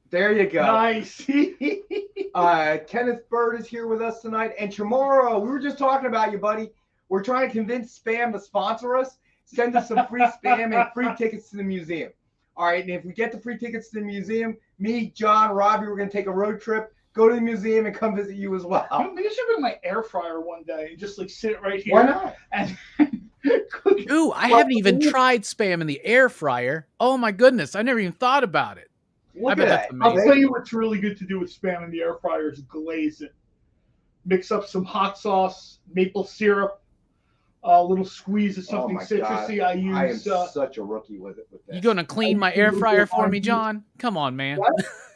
There you go. Nice. Kenneth Bird is here with us tonight. And tomorrow, we were just talking about you, buddy. We're trying to convince Spam to sponsor us. Send us some free Spam and free tickets to the museum. All right. And if we get the free tickets to the museum, me, John, Robbie, we're going to take a road trip, go to the museum, and come visit you as well. Maybe I should bring my air fryer one day and just like sit right here. Why not? And Ooh, I haven't even tried Spam in the air fryer. Oh my goodness, I never even thought about it. Look I bet at that's that. amazing. I'll tell you what's really good to do with Spam in the air fryer is glaze it. Mix up some hot sauce, maple syrup, a little squeeze of something citrusy. God. I use. I am such a rookie with it. With this. You gonna clean my air fryer for me, John? Come on, man.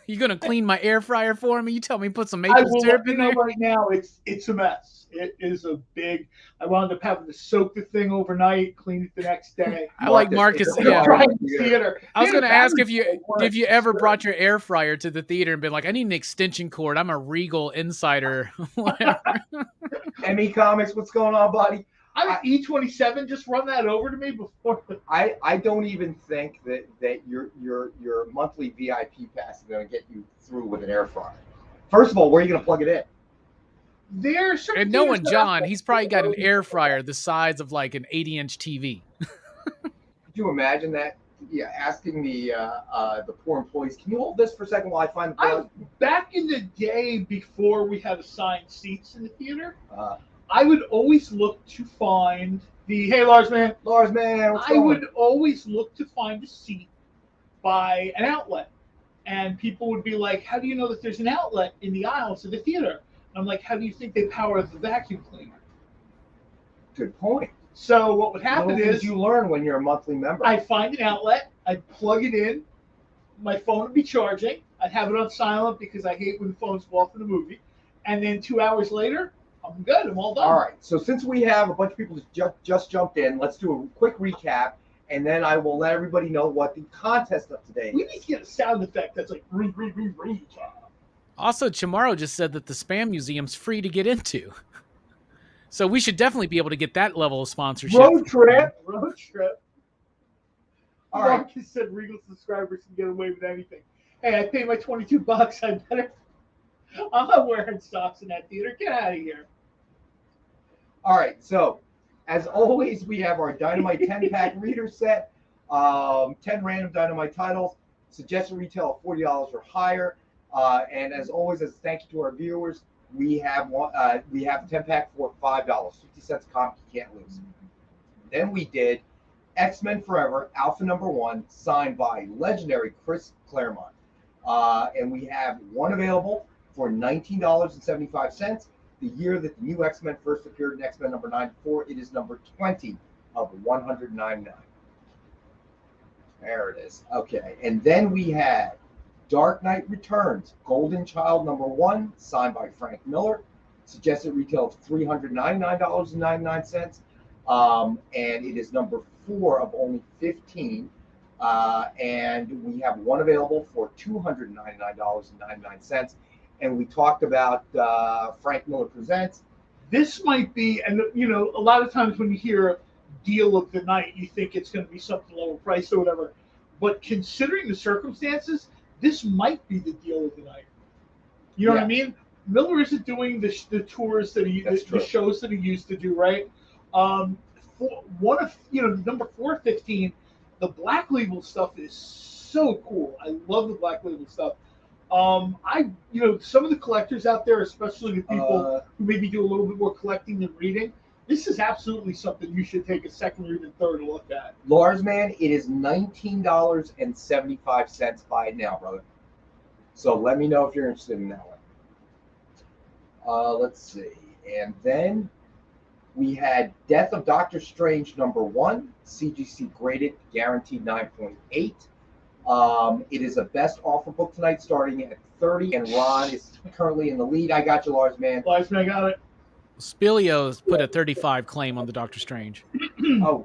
You gonna clean my air fryer for me? You tell me put some maple syrup in there. Right now, it's a mess. It is a big. I wound up having to soak the thing overnight, clean it the next day. I like Marcus. Yeah. Theater. I was gonna ask if you ever brought your air fryer to the theater and been like, I need an extension cord. I'm a Regal insider. Whatever. ME Comics, what's going on, buddy? I'm at E27. Just run that over to me before. I don't even think that your monthly VIP pass is going to get you through with an air fryer. First of all, where are you going to plug it in? And knowing John, he's probably got an air fryer the size of like an 80-inch TV. Could you imagine that? Yeah, asking the poor employees, can you hold this for a second while I find the plug? Back in the day, before we had assigned seats in the theater, I would always look to find hey, Lars man, what's I would always look to find a seat by an outlet. And people would be like, how do you know that there's an outlet in the aisles of the theater? And I'm like, how do you think they power the vacuum cleaner? Good point. So what would happen is you learn when you're a monthly member. I'd find an outlet, I'd plug it in, my phone would be charging, I'd have it on silent because I hate when phones go off in the movie. And then 2 hours later, I'm good. I'm all done. All right. So since we have a bunch of people just jumped in, let's do a quick recap, and then I will let everybody know what the contest of today is. We need to get a sound effect that's like ring. Also, Chamorro just said that the Spam Museum's free to get into. So we should definitely be able to get that level of sponsorship. Road trip. All right. Marcus said Regal subscribers can get away with anything. Hey, I paid my $22. I better. I'm not wearing socks in that theater. Get out of here. All right, so as always, we have our Dynamite 10-pack reader set, 10 random Dynamite titles, suggested retail of $40 or higher, and as always, as a thank you to our viewers, we have a 10-pack for $5, 50 cents a comic you can't lose. Then we did X-Men Forever, Alpha #1, signed by legendary Chris Claremont, and we have one available for $19.75. The year that the new X-Men first appeared in X-Men number 94, it is number 20 of 199. There it is. Okay, and then we had Dark Knight Returns, Golden Child #1, signed by Frank Miller, suggested retail of $399.99, and it is number 4 of only 15. And we have one available for $299.99. And we talked about Frank Miller Presents. This might be, and you know, a lot of times when you hear deal of the night, you think it's going to be something lower price or whatever. But considering the circumstances, this might be the deal of the night. You know what I mean? Miller isn't doing the tours that the shows that he used to do, right? One of number 415, the Black Label stuff is so cool. I love the Black Label stuff. Some of the collectors out there, especially the people who maybe do a little bit more collecting than reading, this is absolutely something you should take a second or even third look at. Lars, man, it is $19.75. Buy it now, brother. So let me know if you're interested in that one. Let's see. And then we had Death of Doctor Strange #1, CGC graded, guaranteed 9.8. It is a best offer book tonight, starting at 30, and Ron is currently in the lead. I got you, Lars, man. Lars, man, I got it. Spilio's put a 35 claim on the Doctor Strange. Where'd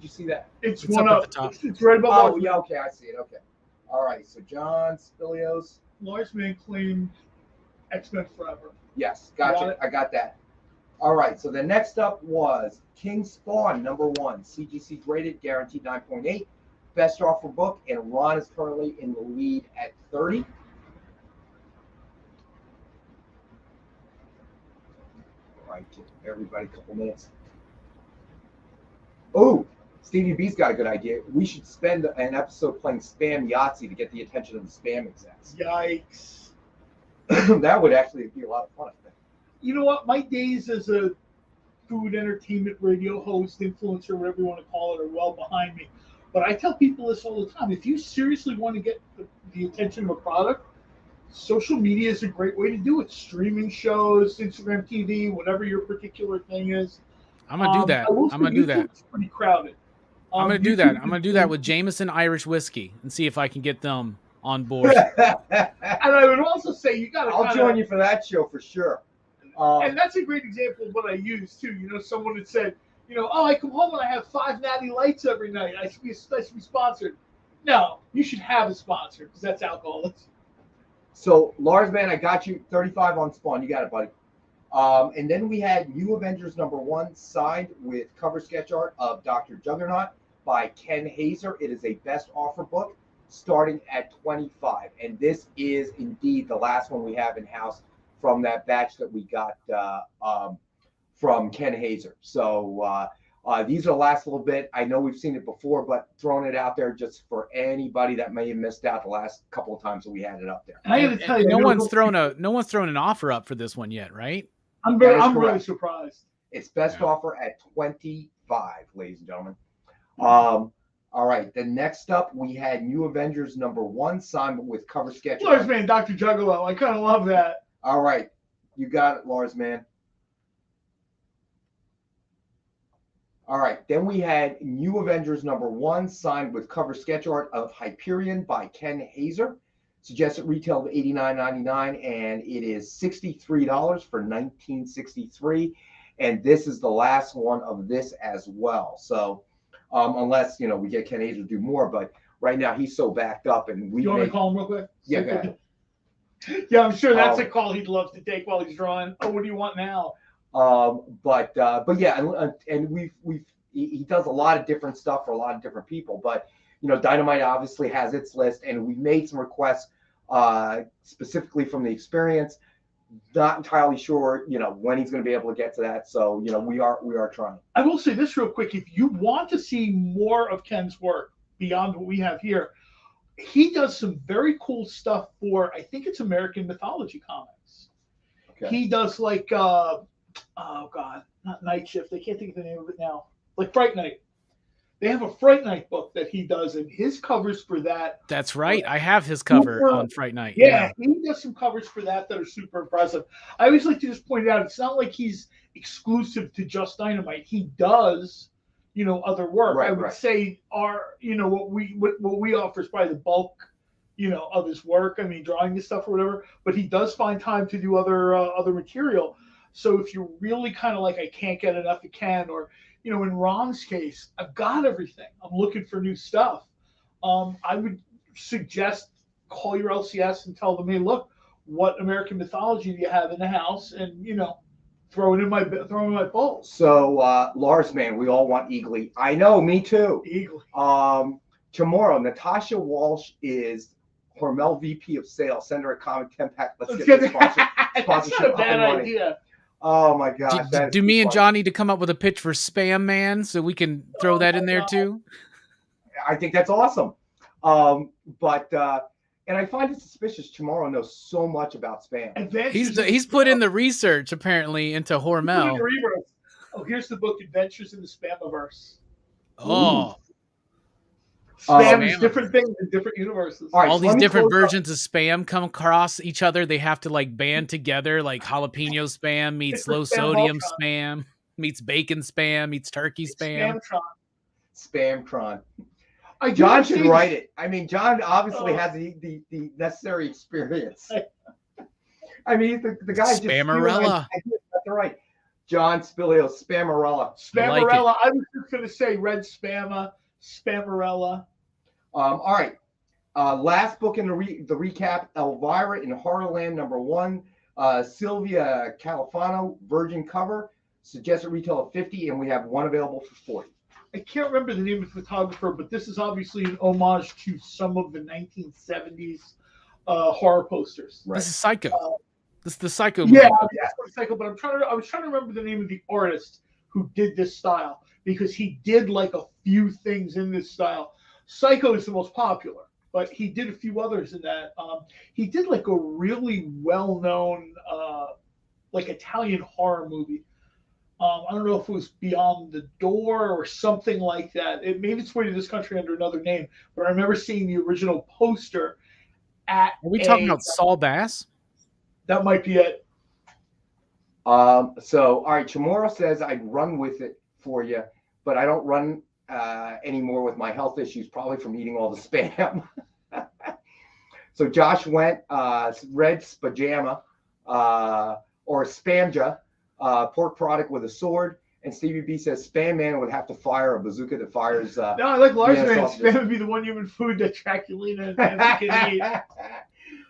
you see that? It's one up at the top. It's right above. Oh, yeah, okay, I see it. Okay. All right, so John Spilios. Lars, man, claimed X-Men Forever. Yes, gotcha. I got that. All right, so the next up was King Spawn #1, CGC graded, guaranteed 9.8, best offer book, and Ron is currently in the lead at 30. All right, give everybody a couple minutes. Oh, Stevie B's got a good idea. We should spend an episode playing Spam Yahtzee to get the attention of the spam execs. Yikes. That would actually be a lot of fun, I think. You know what? My days as a food entertainment radio host, influencer, whatever you want to call it, are well behind me. But I tell people this all the time. If you seriously want to get the attention of a product, social media is a great way to do it. Streaming shows, Instagram TV, whatever your particular thing is. I'm going to do that. I'm going to do that. It's pretty crowded. I'm going to do that. I'm going to do that with Jameson Irish Whiskey and see if I can get them on board. And I would also say you got to. I'll join you for that show for sure. And that's a great example of what I use too. Someone had said, I come home and I have 5 Natty Lights every night. I should be sponsored. No, you should have a sponsor because that's alcohol. So Lars, man, I got you 35 on Spawn. You got it, buddy. And then we had New Avengers #1 signed with cover sketch art of Dr. Juggernaut by Ken Hazer. It is a best offer book starting at 25. And this is indeed the last one we have in-house from that batch that we got from Ken Hazer. So these are the last little bit. I know we've seen it before, but throwing it out there just for anybody that may have missed out the last couple of times that we had it up there. And I got to tell you, no one's thrown an offer up for this one yet, right? I'm really surprised. It's best offer at 25, ladies and gentlemen. All right, the next up we had New Avengers #1 signed with cover sketch. Lars, man, Dr. Juggalo. I kind of love that. All right, you got it, Lars, man. All right, then we had New Avengers #1 signed with cover sketch art of Hyperion by Ken Hazer. Suggested retail of $89.99, and it is $63 for $19.63. And this is the last one of this as well. So unless, we get Ken Hazer to do more, but right now he's so backed up. And you want me to call him real quick? Yeah, go ahead. Yeah, I'm sure that's a call he'd love to take while he's drawing. Oh, what do you want now? But yeah, and he does a lot of different stuff for a lot of different people. But Dynamite obviously has its list, and we made some requests specifically from the experience. Not entirely sure, when he's going to be able to get to that. So, we are trying. I will say this real quick: if you want to see more of Ken's work beyond what we have here, he does some very cool stuff for, I think it's American Mythology Comics. Okay. He does like, not Night Shift. I can't think of the name of it now. Like Fright Night. They have a Fright Night book that he does, and his covers for that. That's right. I have his cover on Fright Night. Yeah, he does some covers for that are super impressive. I always like to just point it out. It's not like he's exclusive to just Dynamite. He does, other work. Right, I would say what we offer is probably the bulk, of his work. I mean, drawing this stuff or whatever. But he does find time to do other material. So if you're really kind of like, I can't get enough of Ken, or in Ron's case, I've got everything. I'm looking for new stuff. I would suggest call your LCS and tell them, hey, look, what American Mythology do you have in the house? And, throw it in my bowl. So, Lars, man, we all want Eagly. I know, me too. Eagly. Tomorrow, Natasha Walsh is Hormel VP of Sales. Send her a comic 10-pack. Let's get the sponsorship. That's not a bad idea. Oh my God! Do me and John need to come up with a pitch for Spam Man so we can throw that in there too? I think that's awesome. And And I find it suspicious Chamorro knows so much about spam. He's put in the research apparently into Hormel. Oh, here's the book, Adventures in the Spamiverse. Oh. Spam is different things in different universes. All these different versions of spam come across each other. They have to like band together, like jalapeno spam meets low sodium spam meets bacon spam meets turkey spam. Spamtron. John should write it. I mean, John obviously has the necessary experience. I mean, the guy just Spamarella. That's right. John Spilio, Spamarella. Spamarella. I was just going to say Red Spamma, Spamarella. All right. Last book in the recap, Elvira in Horrorland #1. Sylvia Califano, Virgin cover. Suggested retail of $50, and we have one available for $40. I can't remember the name of the photographer, but this is obviously an homage to some of the 1970s horror posters. Right. This is Psycho. This is the Psycho movie. Yeah, Psycho. But I was trying to remember the name of the artist who did this style, because he did like a few things in this style. Psycho is the most popular, but he did a few others in that. He did like a really well-known like Italian horror movie. I don't know if it was Beyond the Door or something like that. It made its way to this country under another name, but I remember seeing the original poster at. Are we talking about Saul Bass? That might be it. So, all right, Chamorro says I'd run with it for you, but I don't run anymore with my health issues, probably from eating all the spam. So Josh went red spajama or spamja. Pork product with a sword, and Stevie B says Spam Man would have to fire a bazooka that fires. No, I like large man. Spam would be the one human food that Draculina and can eat.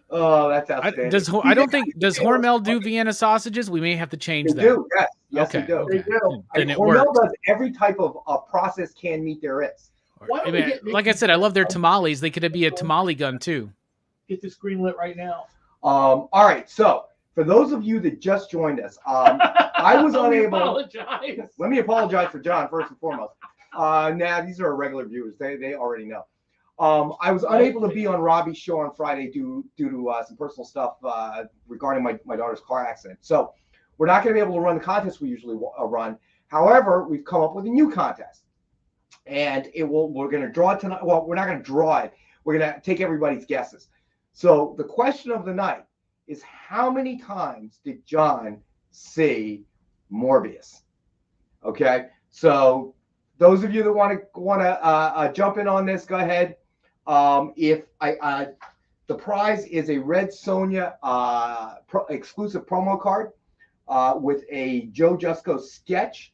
Oh, that's outstanding. Does Hormel do Vienna sausages? We may have to change that. Do, yes, okay. They do. Okay. They do. Then it Hormel works. does every type of processed canned meat there is. Like I said, I love their tamales. They could be a tamale gun too. Get this greenlit right now. All right, so. For those of you that just joined us, I was unable. Let me apologize for John first and foremost. Now these are our regular viewers; they already know. I was unable to be on Robbie's show on Friday due to some personal stuff regarding my daughter's car accident. So we're not going to be able to run the contest we usually run. However, we've come up with a new contest, and we're going to draw it tonight. Well, we're not going to draw it. We're going to take everybody's guesses. So the question of the night is, how many times did John see Morbius? Okay, so those of you that want to jump in on this, go ahead. The prize is a Red Sonja exclusive promo card with a Joe Jusko sketch.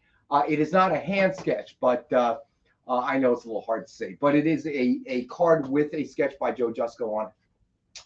It is not a hand sketch, but I know it's a little hard to say, but it is a card with a sketch by Joe Jusko on it.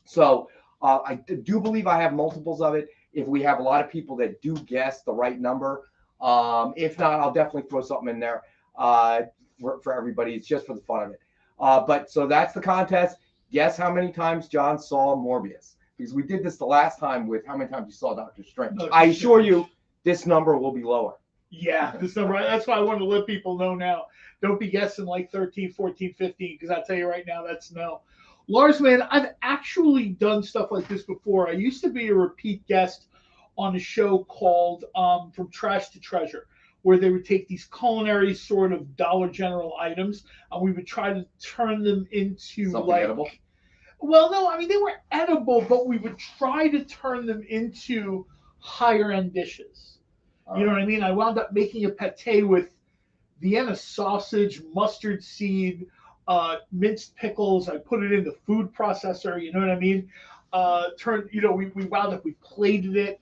So I do believe I have multiples of it if we have a lot of people that do guess the right number. If not, I'll definitely throw something in there for everybody. It's just for the fun of it. But so that's the contest. Guess how many times John saw Morbius? Because we did this the last time with how many times you saw Doctor Strange. I assure you this number will be lower. Yeah, this number. That's why I want to let people know now. Don't be guessing like 13, 14, 15, because I'll tell you right now, that's no. Lars, man, I've actually done stuff like this before. I used to be a repeat guest on a show called From Trash to Treasure, where they would take these culinary sort of Dollar General items, and we would try to turn them into something edible. Well, no, I mean, they were edible, but we would try to turn them into higher end dishes. You know what I mean? I wound up making a pate with Vienna sausage, mustard seed, minced pickles. I put it in the food processor. You know what I mean? We wound up, we plated it.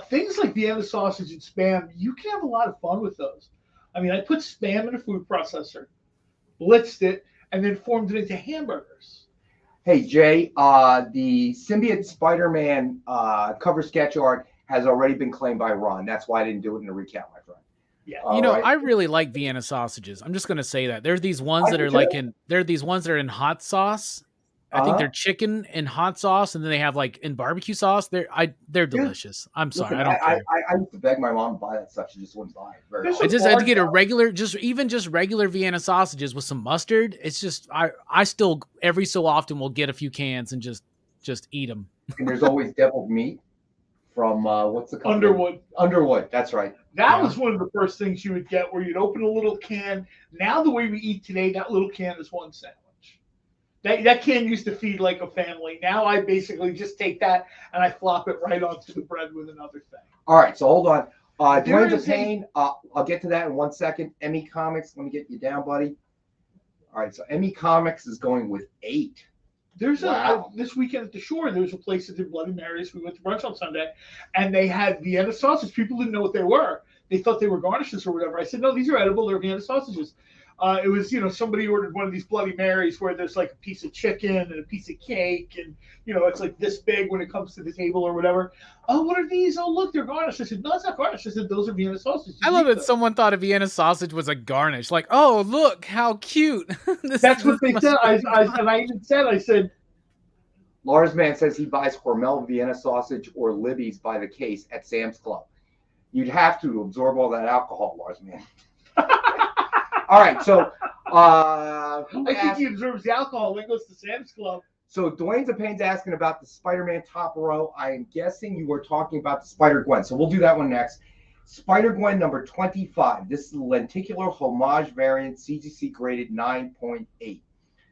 Things like Vienna sausage and Spam, you can have a lot of fun with those. I mean, I put Spam in a food processor, blitzed it, and then formed it into hamburgers. Hey, Jay, the Symbiote Spider-Man cover sketch art has already been claimed by Ron. That's why I didn't do it in the recap, my friend. Yeah. Right. I really like Vienna sausages. I'm just going to say that. There's these ones that are in hot sauce, I think they're chicken and hot sauce, and then they have like in barbecue sauce. They're delicious. I'm sorry, I don't care. I used to beg my mom to buy that stuff. She just wouldn't buy it. I just had to get a regular, just regular Vienna sausages with some mustard. It's just I still every so often will get a few cans and just eat them. And there's always deviled meat from what's the company? Underwood. Underwood, that's right. That was one of the first things you would get, where you'd open a little can. Now the way we eat today, that little can is one sandwich. That can used to feed like a family. Now I basically just take that and I flop it right onto the bread with another thing. All right, so hold on. Dwayne DePayne, I'll get to that in 1 second. Emmy Comics, let me get you down, buddy. All right, so Emmy Comics is going with 8. There's this weekend at the Shore, there was a place that did Bloody Marys. We went to brunch on Sunday, and they had Vienna sausage. People didn't know what they were. They thought they were garnishes or whatever. I said, no, these are edible. They're Vienna sausages. It was, somebody ordered one of these Bloody Marys where there's like a piece of chicken and a piece of cake, and it's like this big when it comes to the table or whatever. Oh, what are these? Oh, look, they're garnished. I said, no, it's not garnished. I said, those are Vienna sausages. I love that someone thought a Vienna sausage was a garnish. Like, oh, look how cute. That's what they said. I said, Lars Man says he buys Hormel Vienna sausage or Libby's by the case at Sam's Club. You'd have to absorb all that alcohol, Lars Man. All right, so I think he absorbs the alcohol when he goes to Sam's Club. So Dwayne DePayne's asking about the Spider-Man top row. I am guessing you were talking about the Spider-Gwen, so we'll do that one next. Spider-Gwen number 25. This is the lenticular homage variant, CGC graded 9.8.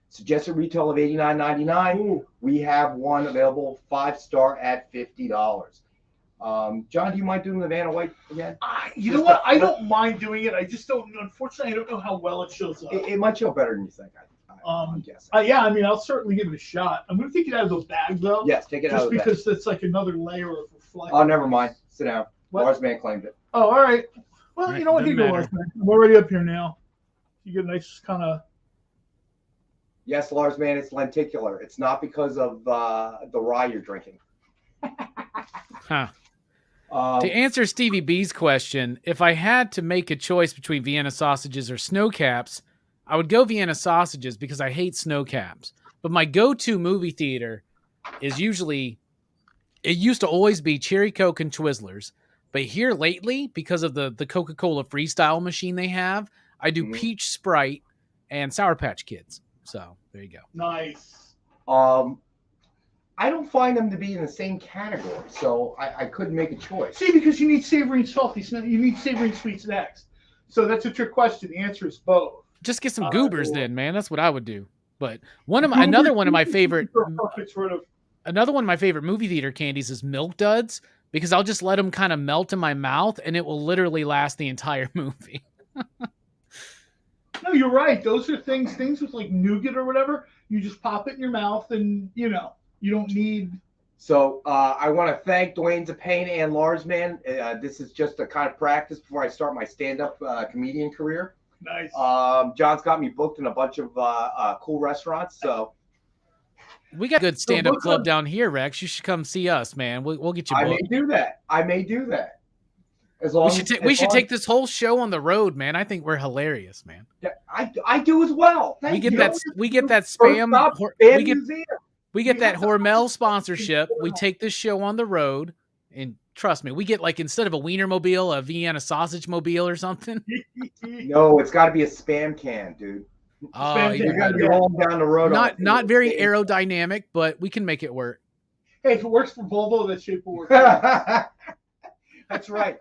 Suggested retail of $89.99. We have one available 5-star at $50. John, do you mind doing the Vanna White again? You know what? I don't mind doing it. I just don't. Unfortunately, I don't know how well it shows up. It might show better than you think. I'm guessing. Yeah, I mean, I'll certainly give it a shot. I'm going to take it out of the bag, though. Yes, take it out of the bag. Just because it's like another layer of reflection. Oh, never mind. Sit down. Lars Man claimed it. Oh, all right. Well, you know what? Here you go, Lars Man. I'm already up here now. You get a nice kind of. Yes, Lars Man, it's lenticular. It's not because of the rye you're drinking. Huh. To answer Stevie B's question, if I had to make a choice between Vienna sausages or snow caps, I would go Vienna sausages because I hate snow caps. But my go-to movie theater is usually, it used to always be Cherry Coke and Twizzlers. But here lately, because of the Coca-Cola Freestyle machine they have, I do Peach Sprite and Sour Patch Kids. So there you go. Nice. I don't find them to be in the same category, so I couldn't make a choice. See, because you need savory and salty. You need savory and sweet snacks. So that's a trick question. The answer is both. Just get some goobers then, man. That's what I would do. But another one of my favorite movie theater candies is Milk Duds, because I'll just let them kind of melt in my mouth, and it will literally last the entire movie. No, you're right. Those are things with like nougat or whatever. You just pop it in your mouth, and you don't need. So I want to thank Dwayne DePayne and Lars Man. This is just a kind of practice before I start my stand-up comedian career. Nice. John's got me booked in a bunch of cool restaurants. So we got a good stand-up club down here, Rex. You should come see us, man. We'll get you booked. I may do that. As long we should take this whole show on the road, man. I think we're hilarious, man. Yeah, I do as well. We get that spam. We get that Hormel sponsorship. We take this show on the road, and trust me, we get like instead of a Wienermobile, a Vienna sausage mobile or something. No, it's got to be a spam can, dude. Oh, you got to be rolling down the road. Not very aerodynamic, but we can make it work. Hey, if it works for Volvo, that shape will work. That's right.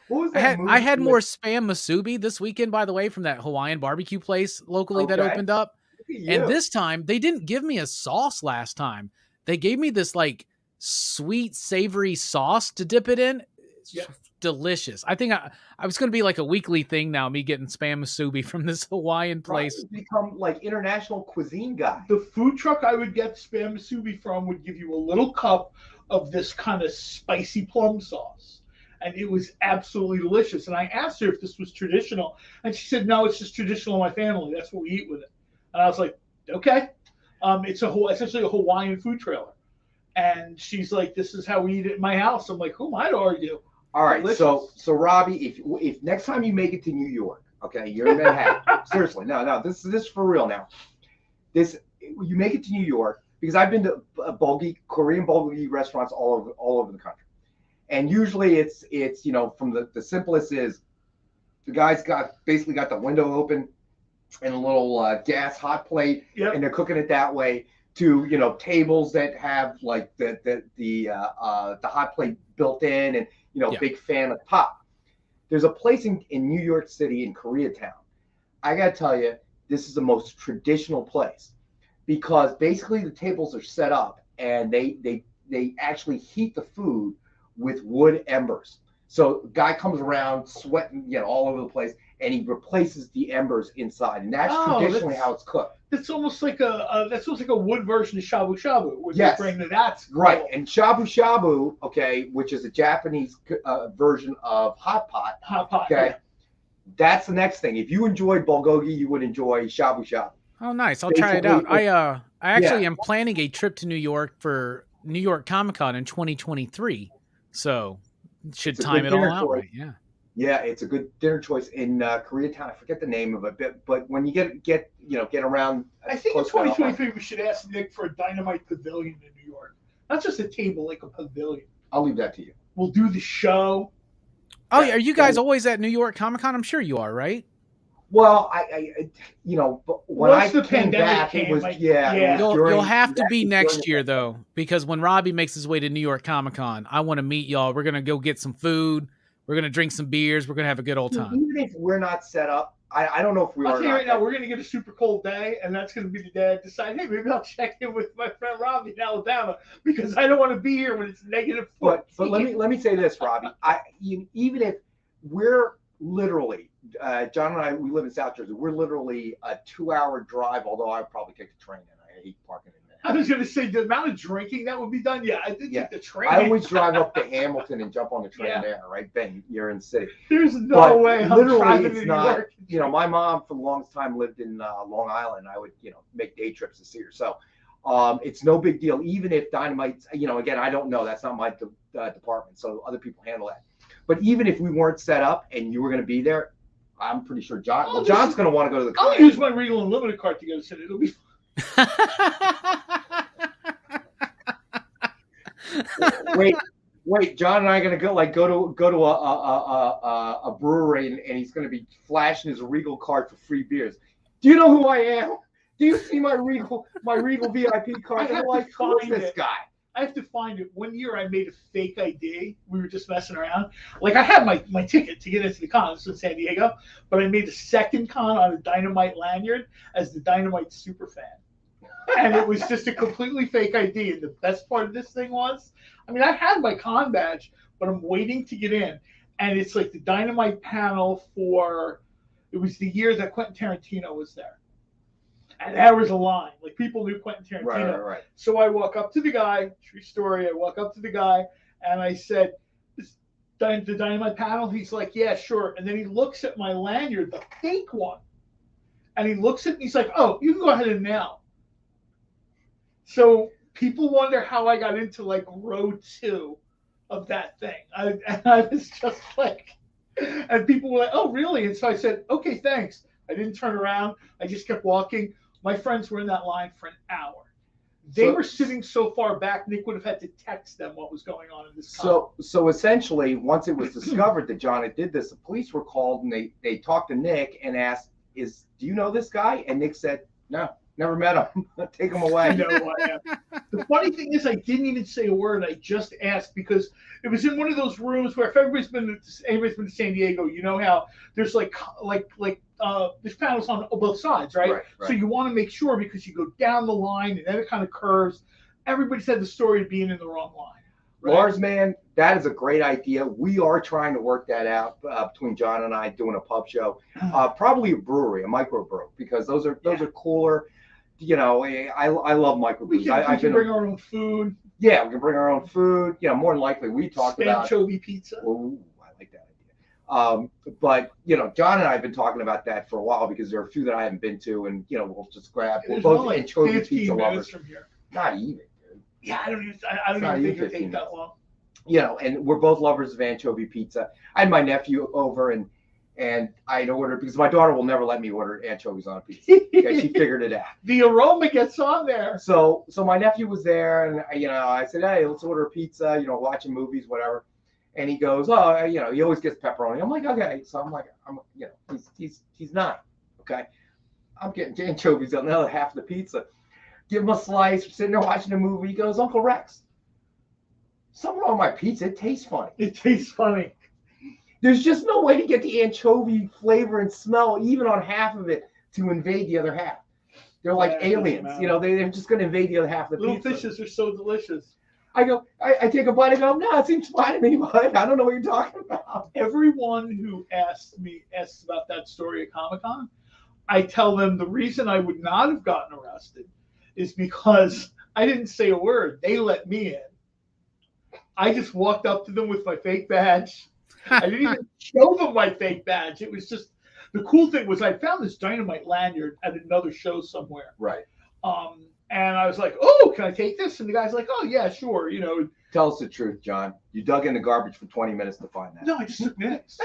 What was that I had more spam masubi this weekend, by the way, from that Hawaiian barbecue place locally that opened up. And this time, they didn't give me a sauce last time. They gave me this like sweet, savory sauce to dip it in. It's delicious. I think I was going to be like a weekly thing now, me getting spam masubi from this Hawaiian place. Become like international cuisine guy. The food truck I would get spam masubi from would give you a little cup of this kind of spicy plum sauce. And it was absolutely delicious. And I asked her if this was traditional. And she said, no, it's just traditional in my family. That's what we eat with it. And I was like, okay. It's essentially a Hawaiian food trailer. And she's like, this is how we eat it in my house. I'm like, who might argue? All right. Delicious. So Robbie, if next time you make it to New York, okay, you're in Manhattan. Seriously. No, this is for real now. you make it to New York, because I've been to Korean bulgogi restaurants all over the country, and usually it's from the simplest is the guy's basically got the window open and a little gas hot plate, and they're cooking it that way, to tables that have like the hot plate built in, and big fan of pop. There's a place in New York City in Koreatown. I gotta tell you, this is the most traditional place, because basically the tables are set up and they actually heat the food with wood embers. So the guy comes around sweating, all over the place, and he replaces the embers inside, and that's traditionally how it's cooked. That's almost like a wood version of shabu shabu. Yes, that's cool. Right. And shabu shabu, which is a Japanese version of hot pot. Okay, that's the next thing. If you enjoy bulgogi, you would enjoy shabu shabu. Oh, nice! I'll try it out. I actually am planning a trip to New York for New York Comic Con in 2023, so should time it all out right. Yeah. Yeah, it's a good dinner choice in Koreatown. I forget the name of it, but when you get around, I think in 2023 we should ask Nick for a Dynamite Pavilion in New York. Not just a table, like a pavilion. I'll leave that to you. We'll do the show. Oh, yeah. Are you guys always at New York Comic Con? I'm sure you are, right? Well, when I came back, it was You'll have to be next year though, because when Robbie makes his way to New York Comic Con, I want to meet y'all. We're gonna go get some food. We're gonna drink some beers. We're gonna have a good old time. Even if we're not set up, I don't know if we are. I'll tell you right now, we're gonna get a super cold day, and that's gonna be the day I decide, hey, maybe I'll check in with my friend Robbie in Alabama, because I don't want to be here when it's -14. But let me say this, Robbie. Even if we're literally, John and I, we live in South Jersey. We're literally a 2-hour drive, although I'd probably take the train, and I hate parking in there. I was going to say, the amount of drinking that would be done, I did take the train. I always drive up to Hamilton and jump on the train there, right? Ben, you're in the city. There's no way I'm driving to New York. My mom for the longest time lived in Long Island. I would, make day trips to see her. So it's no big deal, even if Dynamite's, again, I don't know. That's not my department, so other people handle that. But even if we weren't set up and you were going to be there, I'm pretty sure John's going to want to go to the con. I'll use my Regal Unlimited card to go to City. It'll be fun. Wait, John and I are going to go to a brewery, and he's going to be flashing his Regal card for free beers. Do you know who I am? Do you see my Regal VIP card? I'm like, who's this guy? I have to find it. One year I made a fake ID. We were just messing around. Like, I had my ticket to get into the con. This was in San Diego. But I made a second con on a Dynamite lanyard as the Dynamite super fan. And it was just a completely fake ID. And the best part of this thing was, I had my con badge, but I'm waiting to get in. And it's like the Dynamite panel it was the year that Quentin Tarantino was there. And there was a line. Like, people knew Quentin Tarantino. Right. So I walk up to the guy, true story, I walk up to the guy, and I said, the Dynamite panel? He's like, yeah, sure. And then he looks at my lanyard, the fake one. And he looks at me, he's like, oh, you can go ahead and nail. So people wonder how I got into, like, row 2 of that thing. I was just like, and people were like, oh, really? And so I said, okay, thanks. I didn't turn around. I just kept walking. My friends were in that line for an hour. They were sitting so far back, Nick would have had to text them what was going on in this con. So essentially, once it was discovered that John had did this, the police were called, and they talked to Nick and asked, do you know this guy? And Nick said, no, never met him. Take him away. I know who I am. The funny thing is, I didn't even say a word. I just asked, because it was in one of those rooms where, if anybody's been to San Diego, you know how there's there's panels on both sides, right? So you want to make sure, because you go down the line and then it kind of curves. Everybody said the story of being in the wrong line. Right? Lars, man, that is a great idea. We are trying to work that out between John and I, doing a pub show, probably a brewery, a microbrew, because those are cooler. I love microbrews. We can bring our own food. Yeah, we can bring our own food. More than likely, we talked about anchovy pizza. Ooh, I like that idea. But John and I have been talking about that for a while, because there are a few that I haven't been to, and we'll just grab. We're both anchovy pizza lovers. From here. Not even, dude. Yeah, I don't even think it'll take that long. And we're both lovers of anchovy pizza. I had my nephew over, and And I'd ordered, because my daughter will never let me order anchovies on a pizza. Okay, she figured it out. The aroma gets on there. So my nephew was there, and I said, hey, let's order a pizza. Watching movies, whatever. And he goes, oh, he always gets pepperoni. I'm like, okay. So I'm like, he's not. Okay. I'm getting anchovies on the other half of the pizza. Give him a slice. We're sitting there watching a movie. He goes, Uncle Rex, something wrong with my pizza. It tastes funny. It tastes funny. There's just no way to get the anchovy flavor and smell even on half of it to invade the other half. They're like aliens. They're just going to invade the other half of the pizza. Little fishes are so delicious. I go, I take a bite. I go, no, it seems fine to me, but I don't know what you're talking about. Everyone who asks about that story at Comic-Con, I tell them the reason I would not have gotten arrested is because I didn't say a word. They let me in. I just walked up to them with my fake badge. I didn't even show them my fake badge. It was just, the cool thing was I found this dynamite lanyard at another show somewhere. Right. And I was like, oh, can I take this? And the guy's like, oh, yeah, sure. Tell us the truth, John. You dug in the garbage for 20 minutes to find that. No, I just took minutes.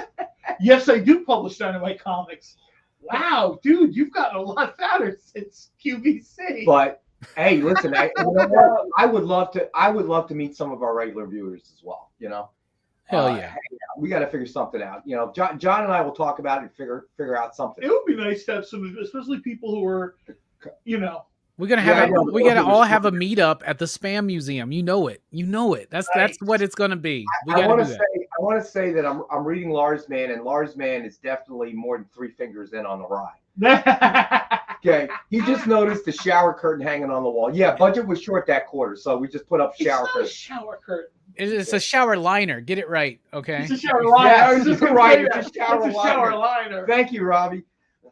Yes, I do publish Dynamite Comics. Wow, dude, you've gotten a lot fatter since QVC. But hey, listen, I would love to meet some of our regular viewers as well. Hell yeah. We got to figure something out. John and I will talk about it and figure out something. It would be nice to have some, especially people who are, We're gonna have we gotta all have a meetup at the Spam Museum. You know it. That's what it's gonna be. I want to say that I'm reading Lars Man, and Lars Man is definitely more than 3 fingers in on the ride. Okay, he just noticed the shower curtain hanging on the wall. Yeah, budget was short that quarter, so we just put up shower curtain. It's not a shower curtain. It's a shower liner. Get it right, okay? It's a shower liner. Yeah, I was just right. It's a shower liner. Thank you, Robbie.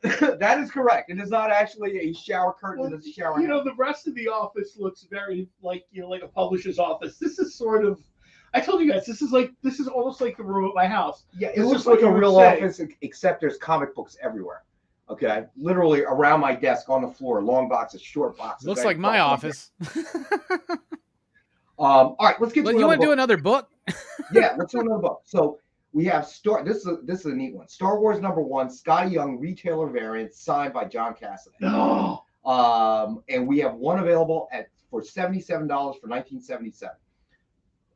That is correct. It is not actually a shower curtain. It's a shower. The rest of the office looks very like a publisher's office. This is sort of. I told you guys this is almost like the room at my house. Yeah, it looks like a real office, except there's comic books everywhere. Okay, literally around my desk, on the floor, long boxes, short boxes. Looks like my office. All right, let's get to you want to do another book? Yeah, let's do another book. So we have this is a neat one. Star Wars #1, Scotty Young retailer variant, signed by John Cassidy. No. And we have one available for $77 for 1977.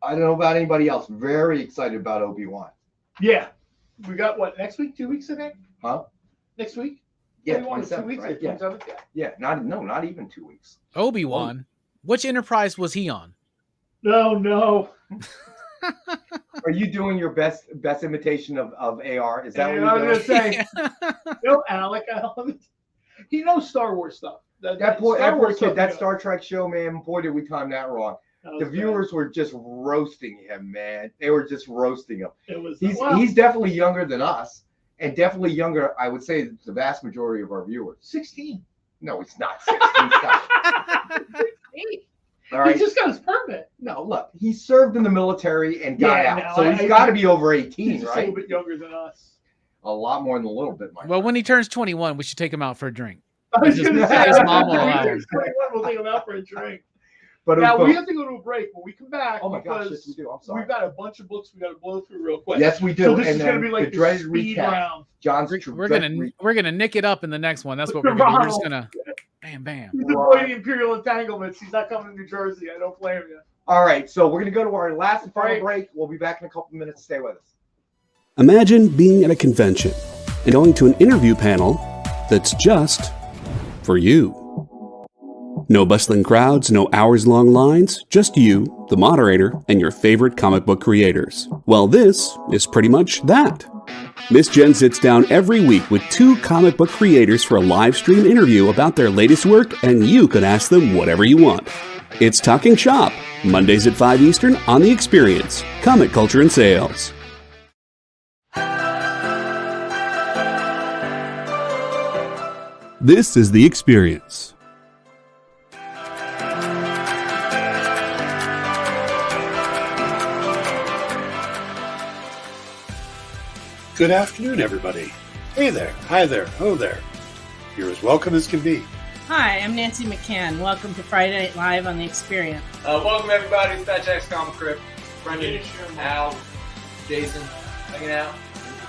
I don't know about anybody else. Very excited about Obi-Wan. Yeah, we got what next week? 2 weeks, I think. Huh? Next week? Yeah, 2 weeks. Right? Yeah. Not even 2 weeks. Obi-Wan. Which Enterprise was he on? No. Are you doing your best imitation of AR? Is that what I you're was doing? gonna say? No, Alec. He knows Star Wars stuff. That poor kid, that Star Trek show, man. Boy, did we time that wrong. The viewers were just roasting him, man. They were just roasting him. He's definitely younger than us, and definitely younger, I would say, the vast majority of our viewers. 16. No, he's not 16. 16. All right. He just got his permit. No, look, he served in the military and got out, so he's got to be over 18, he's right? A little bit younger than us. A lot more than a little bit, Mike. Well, when he turns 21, we should take him out for a drink. I was going to say, his mom will allow him. We'll take him out for a drink. But now we have to go to a break. When we come back, oh my gosh, yes, we do. I'm sorry. We've got a bunch of books we got to blow through real quick. Yes, we do. So this is going to be like the dreaded speed recap. Round. John's we're gonna nick it up in the next one. That's what we're gonna do. We're just gonna bam. He's avoiding Imperial entanglements. He's not coming to New Jersey. I don't blame you. All right, so we're gonna go to our last and final break. We'll be back in a couple of minutes. Stay with us. Imagine being at a convention and going to an interview panel that's just for you. No bustling crowds, no hours-long lines, just you, the moderator, and your favorite comic book creators. Well, this is pretty much that. Miss Jen sits down every week with 2 comic book creators for a live stream interview about their latest work, and you can ask them whatever you want. It's Talking Shop, Mondays at 5 Eastern on The Experience, Comic Culture and Sales. This is The Experience. Good afternoon, everybody. Hey there, hi there, ho there. You're as welcome as can be. Hi, I'm Nancy McCann. Welcome to Friday Night Live on The Experience. Welcome, everybody. It's Fat Jack's Comic Crypt. Brendan, Al, Jason, hanging out.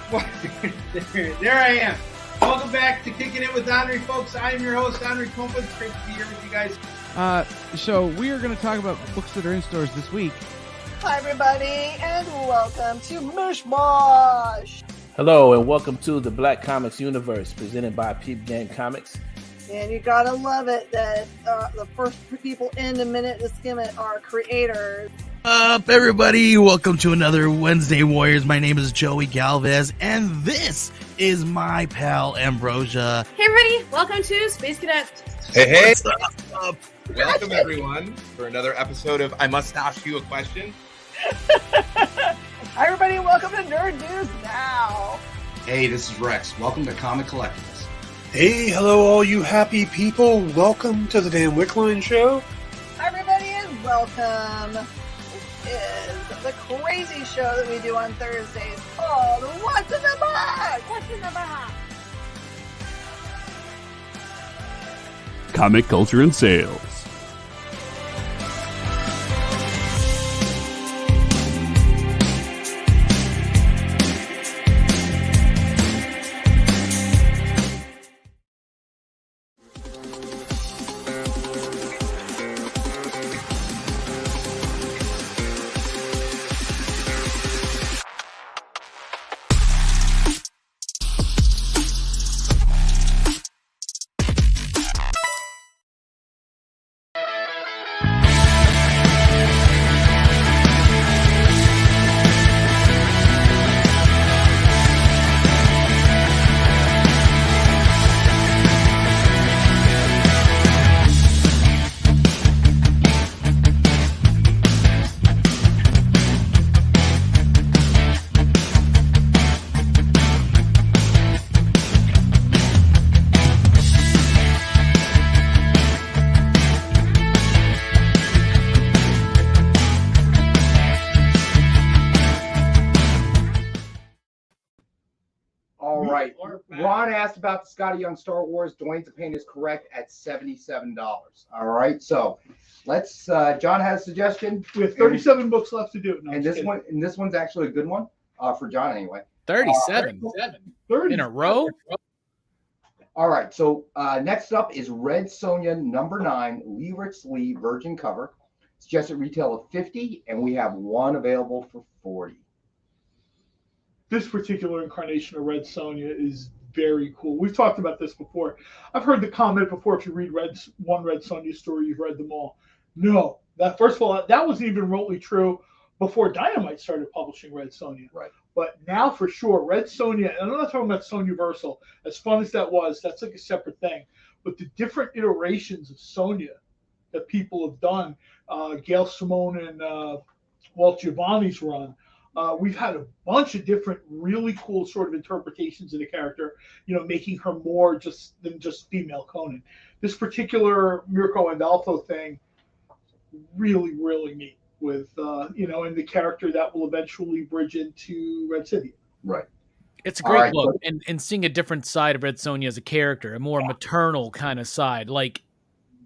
There I am. Welcome back to Kicking It with Henry, folks. I am your host, Henry Kumpa. It's great to be here with you guys. So we are going to talk about books that are in stores this week. Hi, everybody, and welcome to Mishmash. Hello, and welcome to the Black Comics Universe, presented by Peep Gang Comics. And you gotta love it that the first people in to minute to skim it are creators. Up, everybody! Welcome to another Wednesday Warriors. My name is Joey Galvez, and this is my pal Ambrosia. Hey, everybody! Welcome to Space Cadet. Hey! What's up? Welcome, everyone, for another episode of I Must Ask You a Question. Hi, everybody! Welcome to Nerd News Now. Hey, this is Rex. Welcome to Comic Collectables. Hey, hello, all you happy people. Welcome to the Dan Wickline Show. Hi, everybody, and welcome. This is the crazy show that we do on Thursdays called What's in the Box? What's in the Box? Comic culture and sales. Ron asked about the Scotty Young Star Wars. Dwayne's opinion is correct at $77. All right, so let's. John has a suggestion. We have 37 books left to do. No, and this one's actually a good one for John anyway. 37 in a row. All right, so next up is Red Sonja #9, Lee Ritz Lee Virgin cover. Suggested retail of $50, and we have one available for $40. This particular incarnation of Red Sonja is very cool. We've talked about this before. I've heard the comment before, if you read one Red Sonja story, you've read them all. No, that first of all, that wasn't even remotely true before Dynamite started publishing Red Sonja. Right. But now for sure, Red Sonja, and I'm not talking about Sonjaversal, as fun as that was, that's like a separate thing. But the different iterations of Sonja that people have done, Gail Simone and Walt Giovanni's run, we've had a bunch of different really cool sort of interpretations of the character, making her more than just female Conan. This particular Mirko Andolfo thing, really, really neat with, and the character that will eventually bridge into Red City. Right. It's a great book, and seeing a different side of Red Sonja as a character, a more maternal kind of side. Like,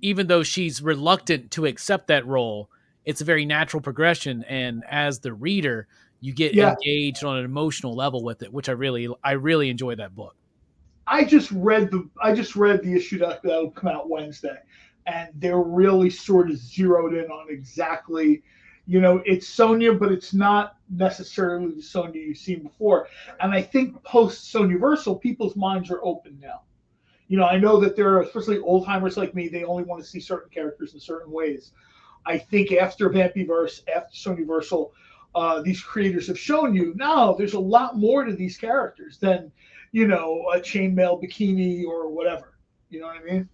even though she's reluctant to accept that role, it's a very natural progression, and as the reader, you get engaged on an emotional level with it, which I really enjoy that book. I just read the issue that will come out Wednesday, and they're really sort of zeroed in on exactly, it's Sonja, but it's not necessarily the Sonja you've seen before. And I think post Sonjaversal, people's minds are open now. I know that there are, especially old timers like me, they only want to see certain characters in certain ways. I think after Vampyverse, after Sonjaversal, these creators have shown you, no, there's a lot more to these characters than, a chainmail bikini or whatever. You know what I mean?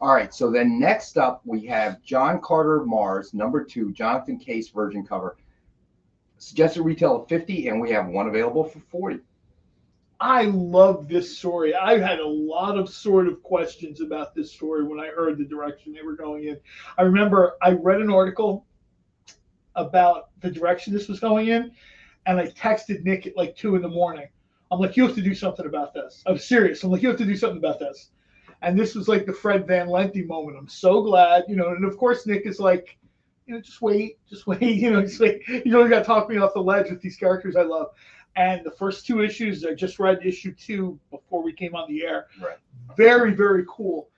All right, so then next up, we have John Carter Mars, #2, Jonathan Case Virgin cover. Suggested retail of $50, and we have one available for $40. I love this story. I had a lot of sort of questions about this story when I heard the direction they were going in. I remember I read an article about the direction this was going in, and I texted Nick at like 2 a.m. I'm like, you have to do something about this. I'm serious. I'm like, you have to do something about this. And this was like the Fred Van Lente moment. I'm so glad, and of course Nick is like, just wait, just wait, just wait. You don't got to talk me off the ledge with these characters I love. And the first 2 issues, I just read issue 2 before we came on the air. Right. Very, very cool.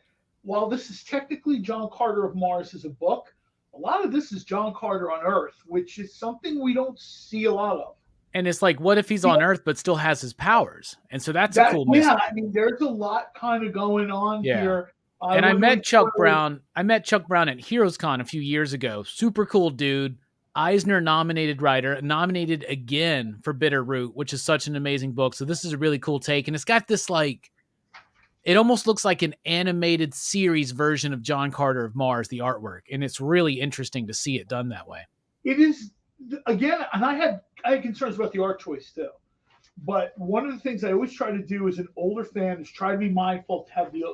While this is technically John Carter of Mars as a book, a lot of this is John Carter on Earth, which is something we don't see a lot of. And it's like, what if he's on Earth but still has his powers? And so that's a cool mystery. Yeah, I mean, there's a lot kind of going on here. And I met Chuck Brown. I met Chuck Brown at HeroesCon a few years ago. Super cool dude. Eisner-nominated writer, nominated again for Bitterroot, which is such an amazing book. So this is a really cool take. And it's got this, like, it almost looks like an animated series version of John Carter of Mars, the artwork. And it's really interesting to see it done that way. It is, again, and I had concerns about the art choice too. But one of the things I always try to do as an older fan is try to be mindful to have the,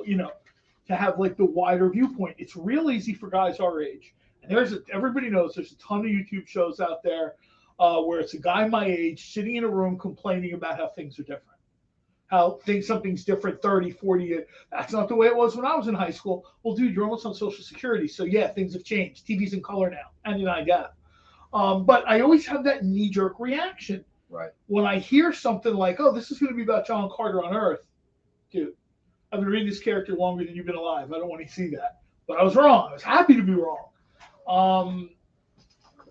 to have like the wider viewpoint. It's real easy for guys our age. And everybody knows there's a ton of YouTube shows out there where it's a guy my age sitting in a room complaining about how things are different. How something's different 30, 40 years. That's not the way it was when I was in high school. Well, dude, you're almost on Social Security. So yeah, things have changed. TV's in color now and in IDF. But I always have that knee-jerk reaction. Right. When I hear something like, oh, this is going to be about John Carter on Earth. Dude, I've been reading this character longer than you've been alive. I don't want to see that. But I was wrong. I was happy to be wrong.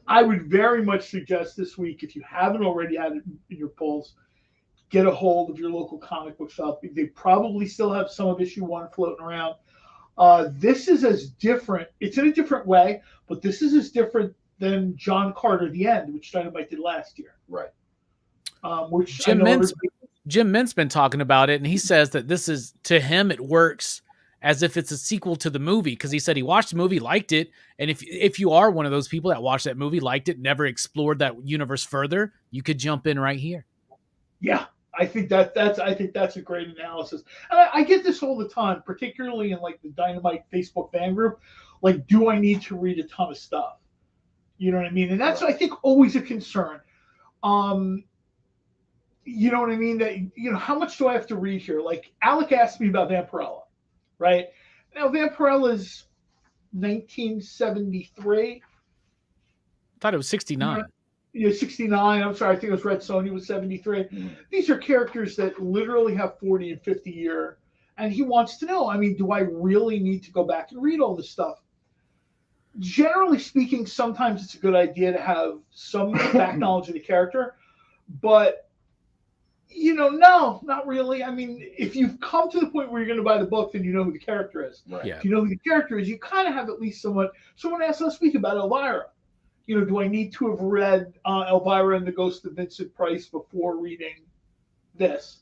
I would very much suggest this week, if you haven't already had it in your polls, get a hold of your local comic book shop. They probably still have some of issue 1 floating around. This is as different. It's in a different way, but this is as different than John Carter The End, which Dynamite did last year. Right. Which Jim Mint's been talking about it, and he says that this is, to him, it works as if it's a sequel to the movie, because he said he watched the movie, liked it, and if you are one of those people that watched that movie, liked it, never explored that universe further, you could jump in right here. Yeah, I think that's a great analysis. And I get this all the time, particularly in like the Dynamite Facebook fan group. Like, do I need to read a ton of stuff? You know what I mean? And that's, I think, always a concern. You know what I mean? That, how much do I have to read here? Like, Alec asked me about Vampirella, right? Now, Vampirella's 1973. I thought it was 69. Yeah, 69. I'm sorry. I think it was Red Sonja was 73. These are characters that literally have 40 and 50 year. And he wants to know, I mean, do I really need to go back and read all this stuff? Generally speaking, sometimes it's a good idea to have some back knowledge of the character. But, no, not really. I mean, if you've come to the point where you're going to buy the book, then you know who the character is. Right. Yeah. If you know who the character is, you kind of have at least someone asked last week about Elvira. Do I need to have read Elvira and the Ghost of Vincent Price before reading this?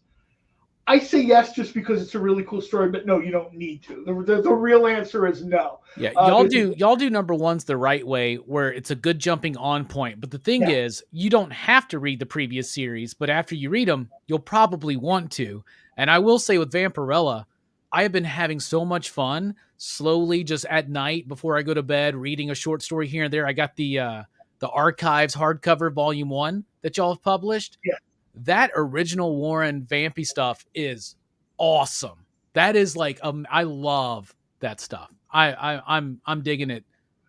I say yes, just because it's a really cool story, but no, you don't need to. The real answer is no. Yeah, y'all do number ones the right way, where it's a good jumping on point. But the thing is, you don't have to read the previous series, but after you read them, you'll probably want to. And I will say with Vampirella, I have been having so much fun slowly just at night before I go to bed, reading a short story here and there. I got the Archives hardcover volume 1 that y'all have published. Yeah. That original Warren Vampy stuff is awesome. That is like, I love that stuff. I'm digging it.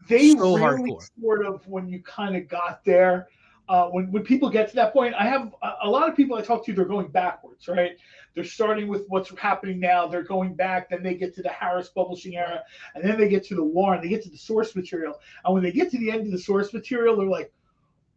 They so really hardcore. Sort of when you kind of got there, when people get to that point, I have a lot of people I talk to, they're going backwards, right? They're starting with what's happening now. They're going back. Then they get to the Harris publishing era. And then they get to the Warren. They get to the source material. And when they get to the end of the source material, they're like,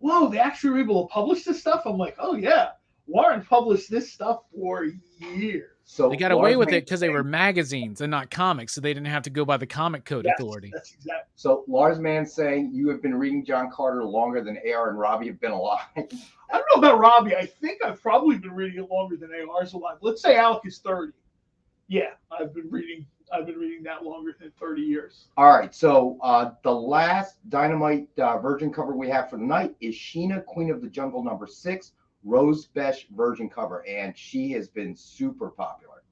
whoa, they actually were able to publish this stuff? I'm like, oh, yeah. Warren published this stuff for years. So they got away with it because they were magazines and not comics, so they didn't have to go by the comic code authority. That's exactly. So Lars Mann saying you have been reading John Carter longer than AR and Robbie have been alive. I don't know about Robbie. I think I've probably been reading it longer than AR's alive. Let's say Alec is 30. Yeah, I've been reading that longer than 30 years. All right. So the last Dynamite Virgin cover we have for the night is Sheena, Queen of the Jungle #6. Rose Besh Virgin cover, and she has been super popular.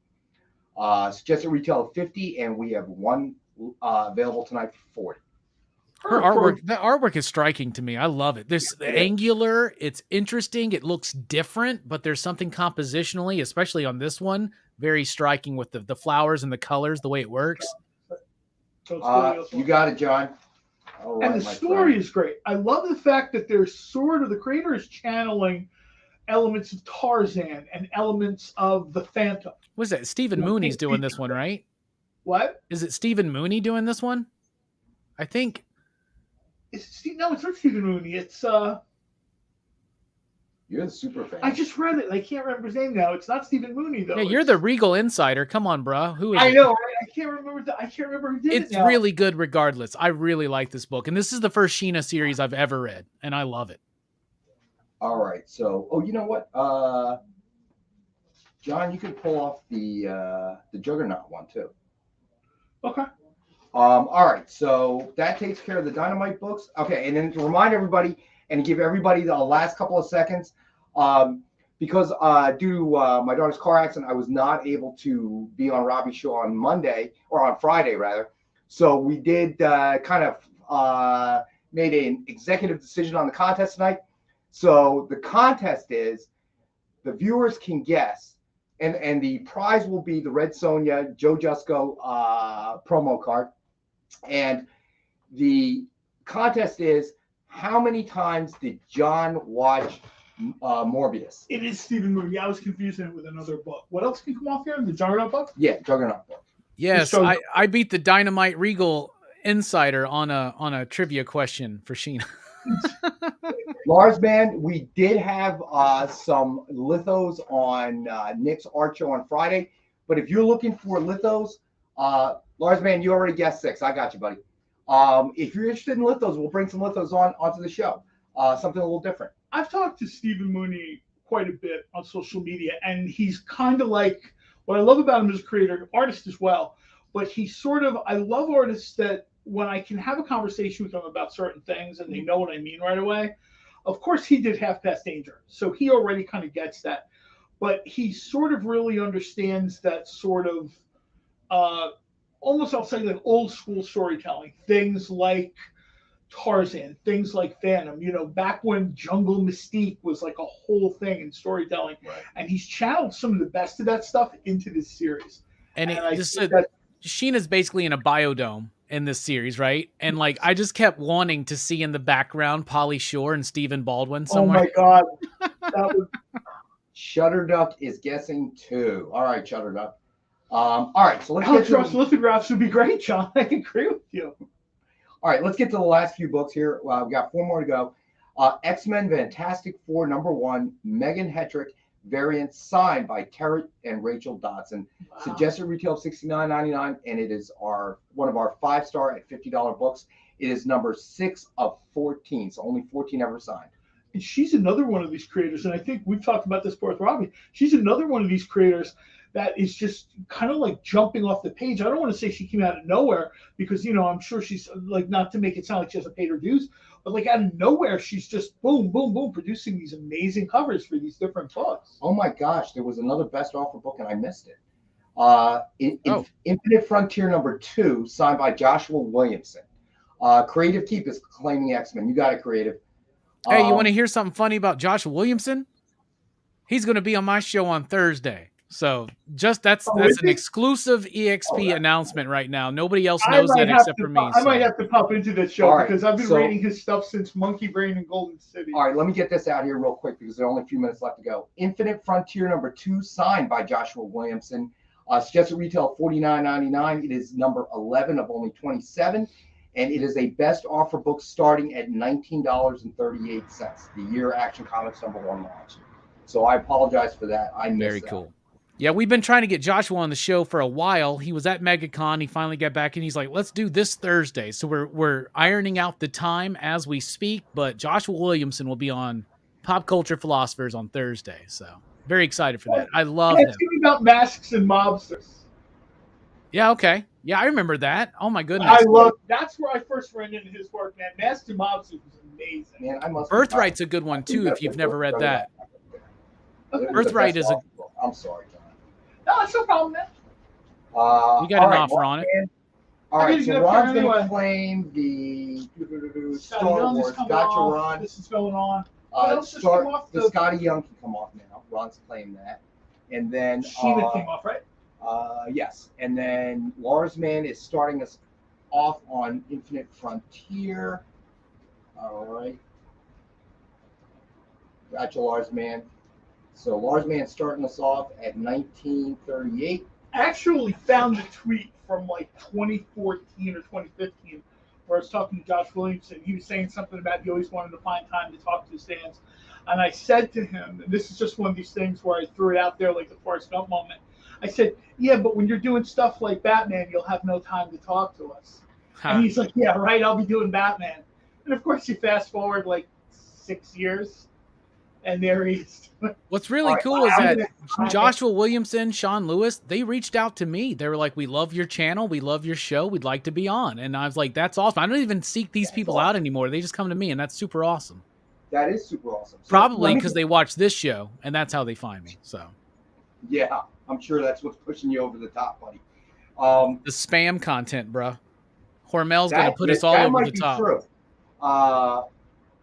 Suggested retail of $50, and we have one available tonight for $40. The artwork is striking to me. I love it. There's angular, it's interesting, it looks different, but there's something compositionally, especially on this one, very striking with the flowers and the colors, the way it works. You got it, John. All right, and the story is great. I love the fact that there's the creator is channeling elements of Tarzan and elements of the Phantom. What's that? Stephen Mooney's doing this one, right? What? Is it Stephen Mooney doing this one? I think. No, it's not Stephen Mooney. It's You're the super fan. I just read it. I can't remember his name now. It's not Stephen Mooney though. Yeah, you're the Regal Insider. Come on, bro. Who is I it? know. I can't remember. I can't remember who did it. It's really good regardless. I really like this book. And this is the first Sheena series I've ever read. And I love it. All right. So, you know what? John, you can pull off the Juggernaut one too. Okay. All right. So that takes care of the Dynamite books. Okay. And then to remind everybody and give everybody the last couple of seconds, because due to my daughter's car accident, I was not able to be on Robbie's show on Monday or on Friday rather. So we did kind of made an executive decision on the contest tonight. So the contest is the viewers can guess, and the prize will be the Red Sonja Joe Jusko promo card. And the contest is how many times did John watch Morbius? It is Stephen Mooney. I was confusing it with another book. What else can come off here? The Juggernaut book? Yeah, Juggernaut book. Yes, I beat the Dynamite Regal Insider on a trivia question for Sheena. Lars Band, we did have some lithos on Nick's art show on Friday, but if you're looking for lithos, Lars Band, you already guessed 6. I got you, buddy. If you're interested in lithos, we'll bring some lithos onto the show. Something a little different. I've talked to Stephen Mooney quite a bit on social media, and he's kind of like, what I love about him as a creator, artist as well, but he's sort of, I love artists that when I can have a conversation with them about certain things and they know what I mean right away. Of course, he did Half Past Danger, so he already kind of gets that. But he sort of really understands that sort of, almost I'll say like old school storytelling, things like Tarzan, things like Phantom, you know, back when Jungle Mystique was like a whole thing in storytelling. Right. And he's channeled some of the best of that stuff into this series. And Sheena's basically in a biodome in this series, right? And like I just kept wanting to see in the background Pauly Shore and Stephen Baldwin somewhere. Oh my God. Shutterduck is guessing 2. All right, Shutterduck. All right, so let's get to lithographs would be great, John. I agree with you. All right, let's get to the last few books here. We've got 4 more to go. X-Men Fantastic Four #1, Megan Hetrick variant signed by Terry and Rachel Dotson. Wow. Suggested retail of $69.99, and it is one of our 5-star at $50 books. It is number 6 of 14, so only 14 ever signed. And she's another one of these creators, and I think we've talked about this before with Robbie. She's another one of these creators that is just kind of like jumping off the page. I don't want to say she came out of nowhere because, you know, I'm sure she's like, not to make it sound like she hasn't paid her dues, but like out of nowhere, she's just boom, boom, boom, producing these amazing covers for these different books. Oh my gosh, there was another best offer book and I missed it. Infinite Frontier #2, signed by Joshua Williamson. Creative Keep is claiming X-Men. You got it, Creative. Hey, you want to hear something funny about Joshua Williamson? He's going to be on my show on Thursday. So just that's an exclusive EXP announcement right now. Nobody else knows that except for me. I might have to pop into this show because I've been reading his stuff since Monkey Brain and Golden City. All right, let me get this out here real quick because there are only a few minutes left to go. Infinite Frontier #2, signed by Joshua Williamson. Suggested retail $49.99. It is number 11 of only 27. And it is a best offer book starting at $19.38, the year Action Comics #1 launched. So I apologize for that. I missed Very cool. Yeah, we've been trying to get Joshua on the show for a while. He was at MegaCon. He finally got back, and he's like, let's do this Thursday. So we're ironing out the time as we speak, but Joshua Williamson will be on Pop Culture Philosophers on Thursday. So very excited for that. I love him. It's about masks and mobsters. Yeah, okay. Yeah, I remember that. Oh, my goodness. That's where I first ran into his work, man. Masks and mobsters was amazing. Man, Birthright's a good one, too, if you've never read that. Birthright is a... I'm sorry, John. No, it's no problem, man. You got an offer on it. All right, so Ron's going to claim the Star Wars. Gotcha, Ron. This is going on. The Scotty Young can come off now. Ron's claimed that. And then... Sheena came off, right? Yes. And then Lars Man is starting us off on Infinite Frontier. All right. Gotcha, Lars Man. So Large Man starting us off at 1938. I actually found the tweet from like 2014 or 2015 where I was talking to Josh Williamson. He was saying something about he always wanted to find time to talk to his fans. And I said to him, and this is just one of these things where I threw it out there like the Forrest Gump moment. I said, yeah, but when you're doing stuff like Batman, you'll have no time to talk to us. Huh. And he's like, yeah, right, I'll be doing Batman. And of course, you fast forward like 6 years, and there he is. What's really cool is that Joshua Williamson, Sean Lewis, they reached out to me. They were like, we love your channel. We love your show. We'd like to be on. And I was like, that's awesome. I don't even seek these people out anymore. They just come to me, and that's super awesome. That is super awesome. So probably because they watch this show, and that's how they find me. So, yeah, I'm sure that's what's pushing you over the top, buddy. The spam content, bro. Hormel's going to put us all over the top. True. All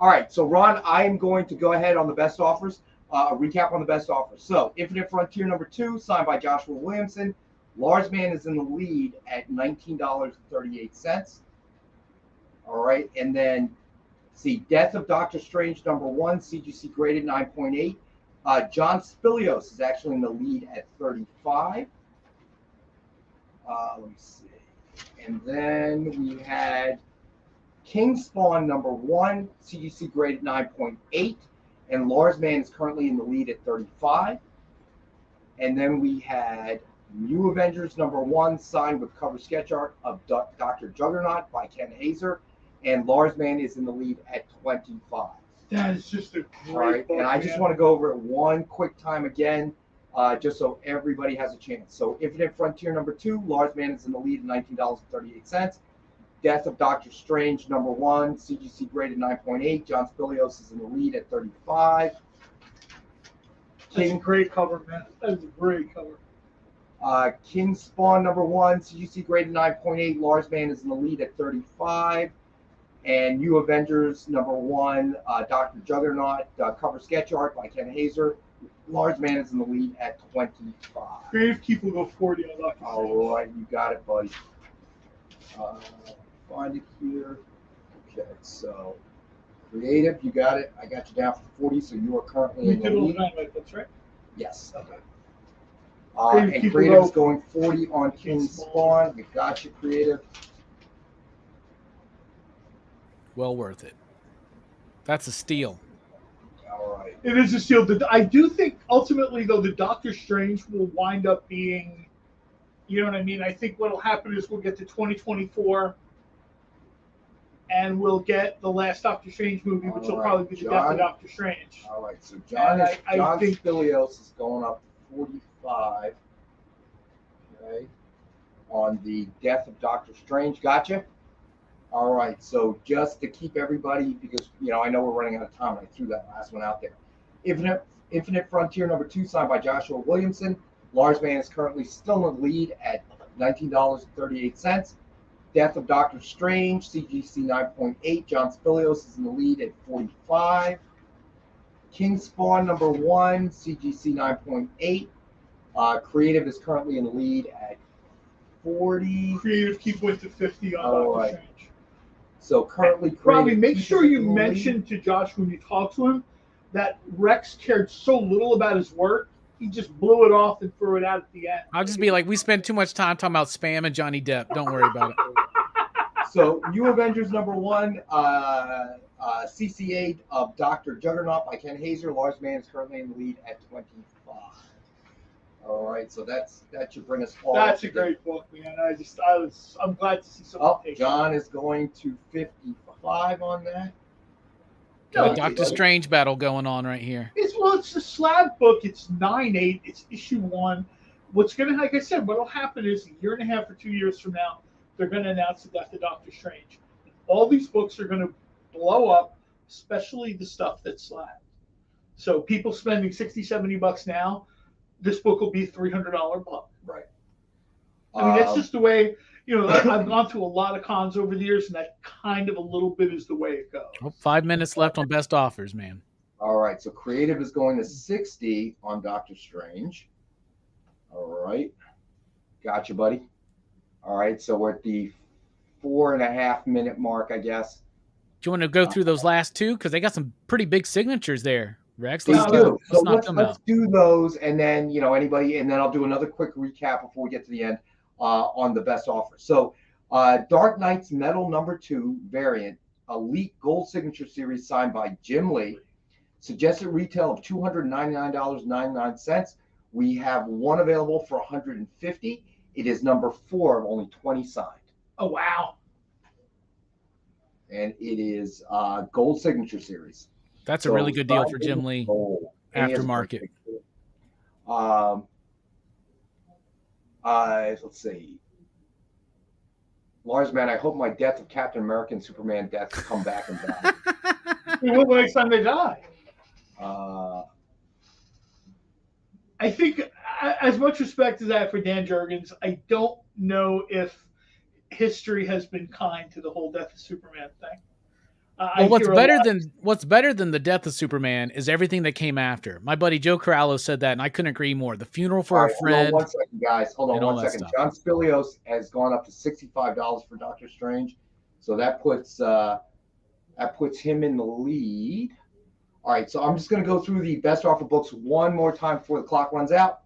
right, so Ron, I am going to go ahead on the best offers. A recap on the best offers. So, Infinite Frontier number 2, signed by Joshua Williamson. Large Man is in the lead at $19.38. All right, and then see Death of Doctor Strange number 1, CGC graded 9.8. John Spilios is actually in the lead at 35. Let me see. And then we had King Spawn number 1, CGC graded 9.8. And Lars Man is currently in the lead at 35. And then we had New Avengers number 1, signed with cover sketch art of Dr. Juggernaut by Ken Hazer. And Lars Man is in the lead at 25. That is just a great All right, book, and I just want to go over it one quick time again, just so everybody has a chance. So Infinite Frontier number 2, Lars Man is in the lead at $19.38. Death of Doctor Strange number 1, CGC graded 9.8. John Spilios is in the lead at 35. That's a great cover, man. That's a great cover. King Spawn number 1, CGC graded 9.8. Lars Man is in the lead at 35. And New Avengers number 1, Dr. Juggernaut, cover sketch art by Ken Hazer. Lars Man is in the lead at 25. Creative Keep will go 40 on Dr. Strange. All right, you got it, buddy. Find it here. Okay, so Creative, you got it. I got you down for 40, so you are currently in the lead. That's right. Yes. Okay. And Creative is going 40 on King Spawn. We got you, Creative. Well worth it. That's a steal. All right. It is a steal. I do think ultimately, though, the Doctor Strange will wind up being, you know what I mean? I think what will happen is we'll get to 2024 and we'll get the last Doctor Strange movie, which will probably be the Death of Doctor Strange. All right. So John Spilios is going up to 45. Okay. On the Death of Doctor Strange. Gotcha. All right, so just to keep everybody, because I know we're running out of time, and I threw that last one out there. Infinite Frontier number 2, signed by Joshua Williamson. Lars Man is currently still in the lead at $19.38. Death of Doctor Strange, CGC 9.8. John Spilios is in the lead at 45. King Spawn number 1, CGC 9.8. Creative is currently in the lead at 40. Creative Keep went to 50 on Doctor Strange. So currently, Robbie, make sure you mention to Josh when you talk to him that Rex cared so little about his work, he just blew it off and threw it out at the end. I'll just be like, we spent too much time talking about spam and Johnny Depp. Don't worry about it. So, New Avengers number 1, CCA of Dr. Juggernaut by Ken Hazer. Lars Man is currently in the lead at 25. All right, so that should bring us all. That's a great book, man. I'm glad to see something. John is going to 55 on that. Got a Doctor Strange battle going on right here. It's a slab book. It's 9/8. It's issue 1. What's gonna, like I said, what'll happen is a year and a half or 2 years from now, they're gonna announce the Death of Doctor Strange. All these books are gonna blow up, especially the stuff that's slab. So people spending $60-$70 now. This book will be a $300 book. Right. I mean, that's just the way, I've gone through a lot of cons over the years, and that kind of a little bit is the way it goes. 5 minutes left on best offers, man. All right. So Creative is going to 60 on Doctor Strange. All right. Gotcha, buddy. All right. So we're at the 4.5 minute mark, I guess. Do you want to go through those last two? Because they got some pretty big signatures there. Rex, They let's do. So knock them let's out. do those, and then anybody, and then I'll do another quick recap before we get to the end on the best offer. So Dark Knight's Metal #2 variant, Elite Gold Signature Series signed by Jim Lee. Suggested retail of $299.99. We have one available for $150. It is number 4 of only 20 signed. Oh, wow. And it is Gold Signature Series. That's a really good deal for Jim Lee. Aftermarket. Let's see. Lars, man, I hope my Death of Captain America and Superman deaths come back and die. When the next time they die? I think, as much respect as I have for Dan Jurgens, I don't know if history has been kind to the whole Death of Superman thing. Well, what's better than the Death of Superman is everything that came after. My buddy Joe Corallo said that, and I couldn't agree more. The Funeral for a Friend. Hold on 1 second, guys. Hold on 1 second. John Spilios has gone up to $65 for Doctor Strange, so that puts him in the lead. All right, so I'm just going to go through the best offer books one more time before the clock runs out.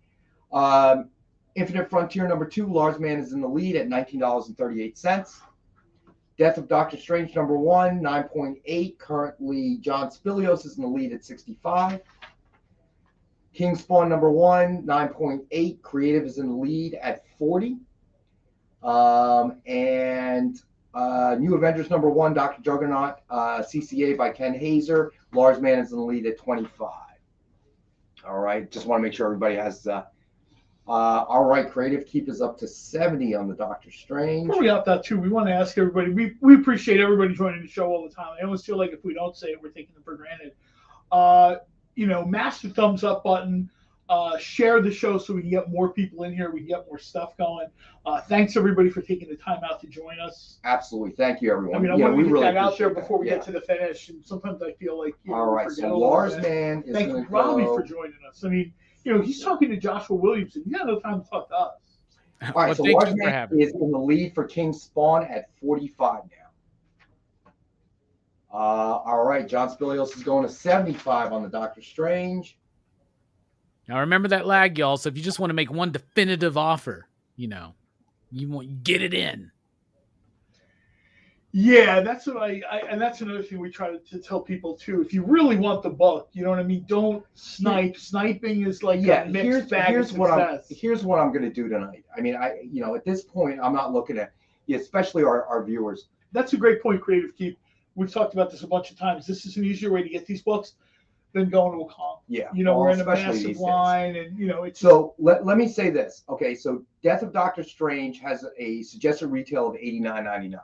Infinite Frontier #2, Lars Man is in the lead at $19.38. Death of Doctor Strange #1, 9.8. Currently, John Spilios is in the lead at 65. King Spawn #1, 9.8. Creative is in the lead at 40. New Avengers #1, Dr. Juggernaut, CCA by Ken Hazer. Lars Man is in the lead at 25. All right, just want to make sure everybody has. All right, Creative Keep is up to 70 on the Doctor Strange. Before we opt out too, we want to ask everybody. We appreciate everybody joining the show all the time. I almost feel like if we don't say it, we're taking it for granted. Mash the thumbs up button. Share the show so we can get more people in here. We can get more stuff going. Thanks everybody for taking the time out to join us. Absolutely, thank you everyone. I mean, I want to get that out there before we get to the finish. And sometimes I feel like all right. So Lars Man is thank you, Robbie, for joining us. I mean, he's talking to Joshua Williamson. He had no time to talk to us. All right, so Lars Man is in the lead for King Spawn at 45 now. All right, John Spilios is going to 75 on the Doctor Strange. Now remember that lag, y'all. So if you just want to make one definitive offer, you get it in. Yeah, that's what and that's another thing we try to tell people too. If you really want the book, you know what I mean. Don't snipe. Sniping is like a mixed bag. Here's what I'm going to do tonight. I mean, at this point, I'm not looking at, especially our viewers. That's a great point, Creative Keep. We've talked about this a bunch of times. This is an easier way to get these books than going to a con. Yeah, we're in a massive line, and it's. So let me say this. Okay, so Death of Doctor Strange has a suggested retail of $89.99.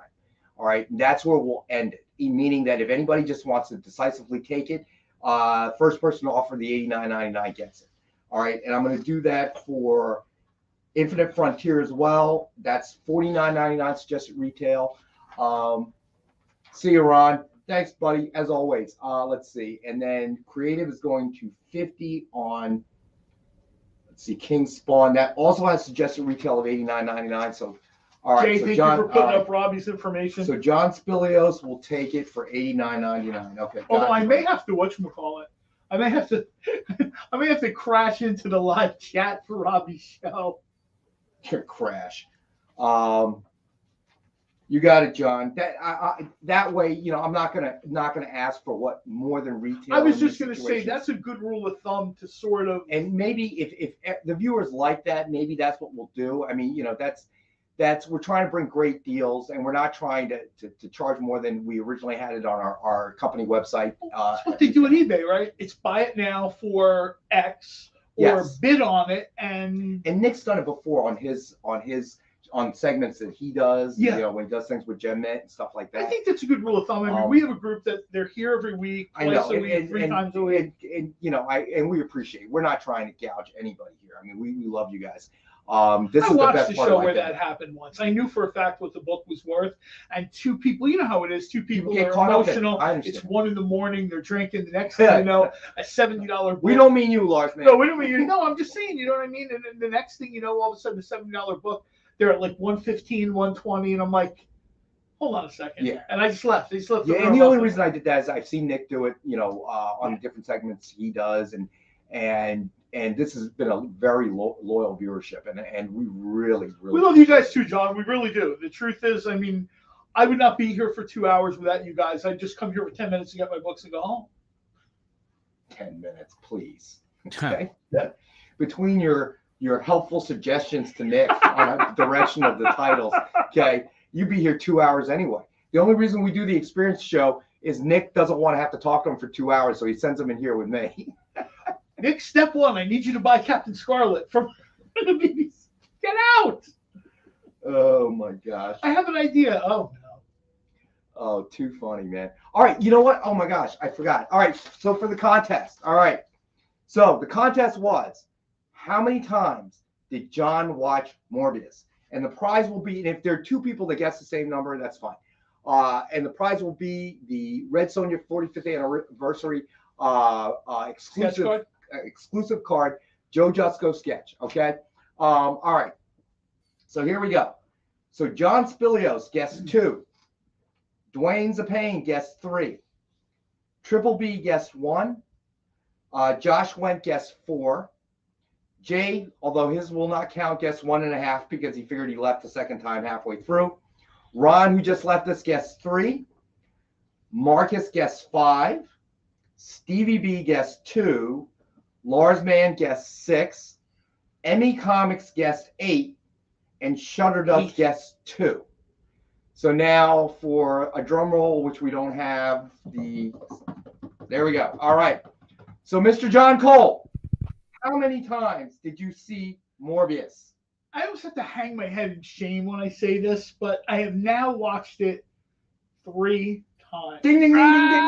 All right, that's where we'll end it. Meaning that if anybody just wants to decisively take it, first person to offer the $89.99 gets it. All right, and I'm going to do that for Infinite Frontier as well. That's $49.99 suggested retail. See you, Ron. Thanks, buddy, as always. Let's see. And then Creative is going to 50 on, let's see, King Spawn. That also has suggested retail of $89.99. So, all right. Jay, so thank John, you for putting up Robbie's information. So John Spilios will take it for $89.99. Okay. Although I may have to whatchamacallit. I may have to crash into the live chat for Robbie's show. Crash. You got it, John. That way, I'm not gonna ask for what more than retail. I was just gonna say that's a good rule of thumb to sort of. And maybe if the viewers like that, maybe that's what we'll do. I mean, that's we're trying to bring great deals, and we're not trying to charge more than we originally had it on our company website. That's what they do on eBay, right? It's buy it now for X or bid on it, and Nick's done it before on segments that he does, when he does things with GemNet and stuff like that. I think that's a good rule of thumb. I mean, we have a group that they're here every week, twice a week, three times a week. And we appreciate it. We're not trying to gouge anybody here. I mean, we love you guys. This I is the best watched the part show of where that happened once. I knew for a fact what the book was worth, and two people, you know how it is, two people get are caught up in it. emotional. I understand. It's 1 a.m, they're drinking. The next thing you know, a $70 book. We don't mean you, Lars, man. No, we don't mean you. No, I'm just saying, you know what I mean? And then the next thing you know, all of a sudden, the $70 book, they're at like $115, $120, and I'm like, hold on a second. Yeah. And I just left. They just left. Yeah, and the only reason I did that is I've seen Nick do it, on the different segments he does, and this has been a very loyal viewership, and we really we love you guys too, John. We really do. The truth is, I mean, I would not be here for 2 hours without you guys. I'd just come here for 10 minutes to get my books and go home. 10 minutes, please. Okay. Between your helpful suggestions to Nick on a direction of the titles, okay, you'd be here 2 hours anyway. The only reason we do the experience show is Nick doesn't want to have to talk to him for 2 hours, so he sends him in here with me. Nick, step one, I need you to buy Captain Scarlet from the BBC. Get out! Oh my gosh. I have an idea. Oh no. Oh, too funny, man. All right, you know what? Oh my gosh, I forgot. All right, so for the contest, all right. So the contest was, how many times did John watch Morbius? And the prize will be, and if there are two people that guess the same number, that's fine. And the prize will be the Red Sonja 45th anniversary exclusive card, Joe Jusko sketch. Okay. All right. So here we go. So John Spilios guessed 2. Dwayne Zapane guessed 3. Triple B guessed 1. Josh Wendt guessed 4. Jay, although his will not count, guessed 1.5 because he figured he left the second time halfway through. Ron, who just left us, guessed 3. Marcus guessed 5. Stevie B guessed 2. Lars Mann guessed 6. Emmy Comics guessed 8. And Shutterduck guessed 2. So now for a drum roll, which we don't have, there we go. All right. So Mr. John Cole, how many times did you see Morbius? I always have to hang my head in shame when I say this, but I have now watched it 3 times. Ding, ding, ding, ding, ding.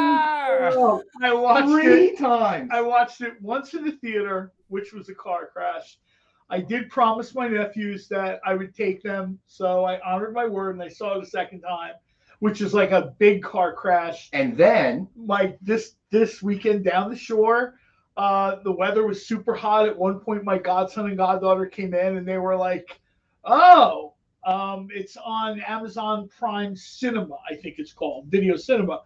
Oh, I watched 3 times. I watched it once in the theater, which was a car crash. I did promise my nephews that I would take them, so I honored my word, and I saw it a second time, which is like a big car crash. And then, like this weekend down the shore, the weather was super hot. At one point, my godson and goddaughter came in, and they were like, "Oh, it's on Amazon Prime Cinema, I think it's called, Video Cinema."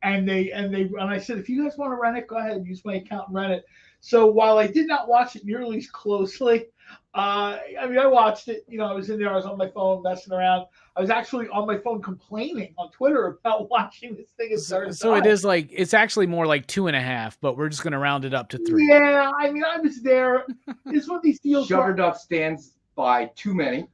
And I said, "If you guys want to rent it, go ahead, use my account and rent it." So while I did not watch it nearly as closely, I watched it. I was in there. I was on my phone messing around. I was actually on my phone complaining on Twitter about watching this thing. So it is like, it's actually more like 2.5, but we're just going to round it up to 3. Yeah, I was there. It's one of these deals. Shutterduck stands by too many.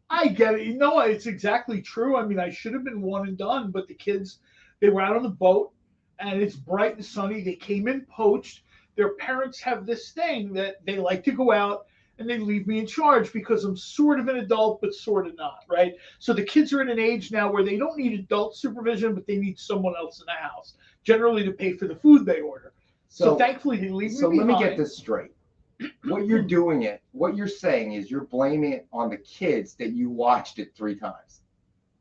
I get it. It's exactly true. I should have been one and done, but the kids, they were out on the boat, and it's bright and sunny. They came in poached. Their parents have this thing that they like to go out and they leave me in charge because I'm sort of an adult, but sort of not, right? So the kids are at an age now where they don't need adult supervision, but they need someone else in the house, generally to pay for the food they order. So thankfully, they leave me behind. So let me get this straight. What you're saying is you're blaming it on the kids that you watched it 3 times.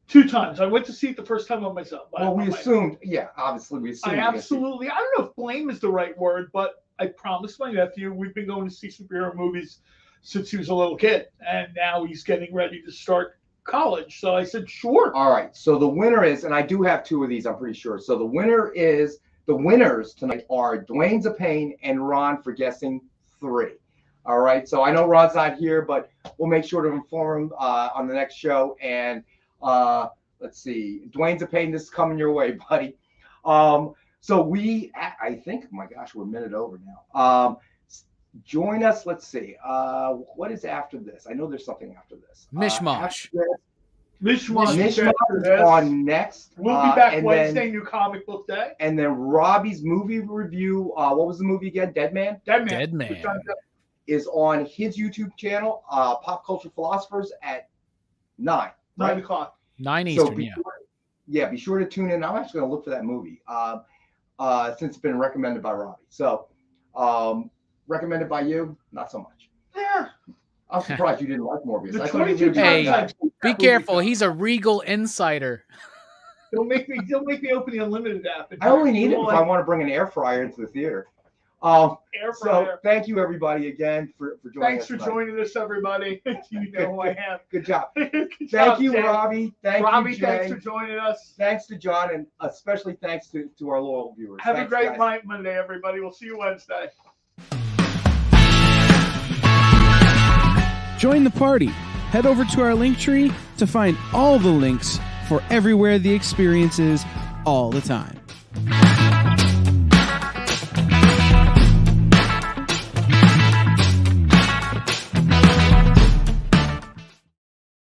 2 times. I went to see it the first time on myself. Well, we assumed, obviously we assumed. I don't know if blame is the right word, but I promised my nephew, we've been going to see superhero movies since he was a little kid, and now he's getting ready to start college. So I said, sure. All right. So the winner is, and I do have 2 of these, I'm pretty sure. So the winners tonight are Dwayne Zapane and Ron for guessing 3. All right. So I know Ron's not here, but we'll make sure to inform him on the next show. And let's see, Dwayne Zapane, this is coming your way, buddy. So I think, my gosh, we're a minute over now. Join us. Let's see. What is after this? I know there's something after this. Mishmash. Mishmash is on next. We'll be back Wednesday, New Comic Book Day. And then Robbie's movie review. What was the movie again? Dead Man? Dead Man. Is on his YouTube channel, Pop Culture Philosophers, at 9. 9 o'clock. 9 Eastern, be sure to tune in. I'm actually going to look for that movie since it's been recommended by Robbie. So, recommended by you? Not so much. Yeah. I'm surprised you didn't like Morbius. Hey, be careful. He's a Regal insider. Don't make me open the Unlimited app. I only need it if I want to bring an air fryer into the theater. So thank you everybody again for joining us. Thanks for joining us, everybody. You know who I am. Good job. Thank Thank you, you, Robbie. Thank Robbie, you, Jay. thanks for joining us. Thanks to John, and especially thanks to our loyal viewers. Have Thanks, a great guys. Monday, everybody. We'll see you Wednesday. Join the party. Head over to our link tree to find all the links for everywhere the experience is all the time.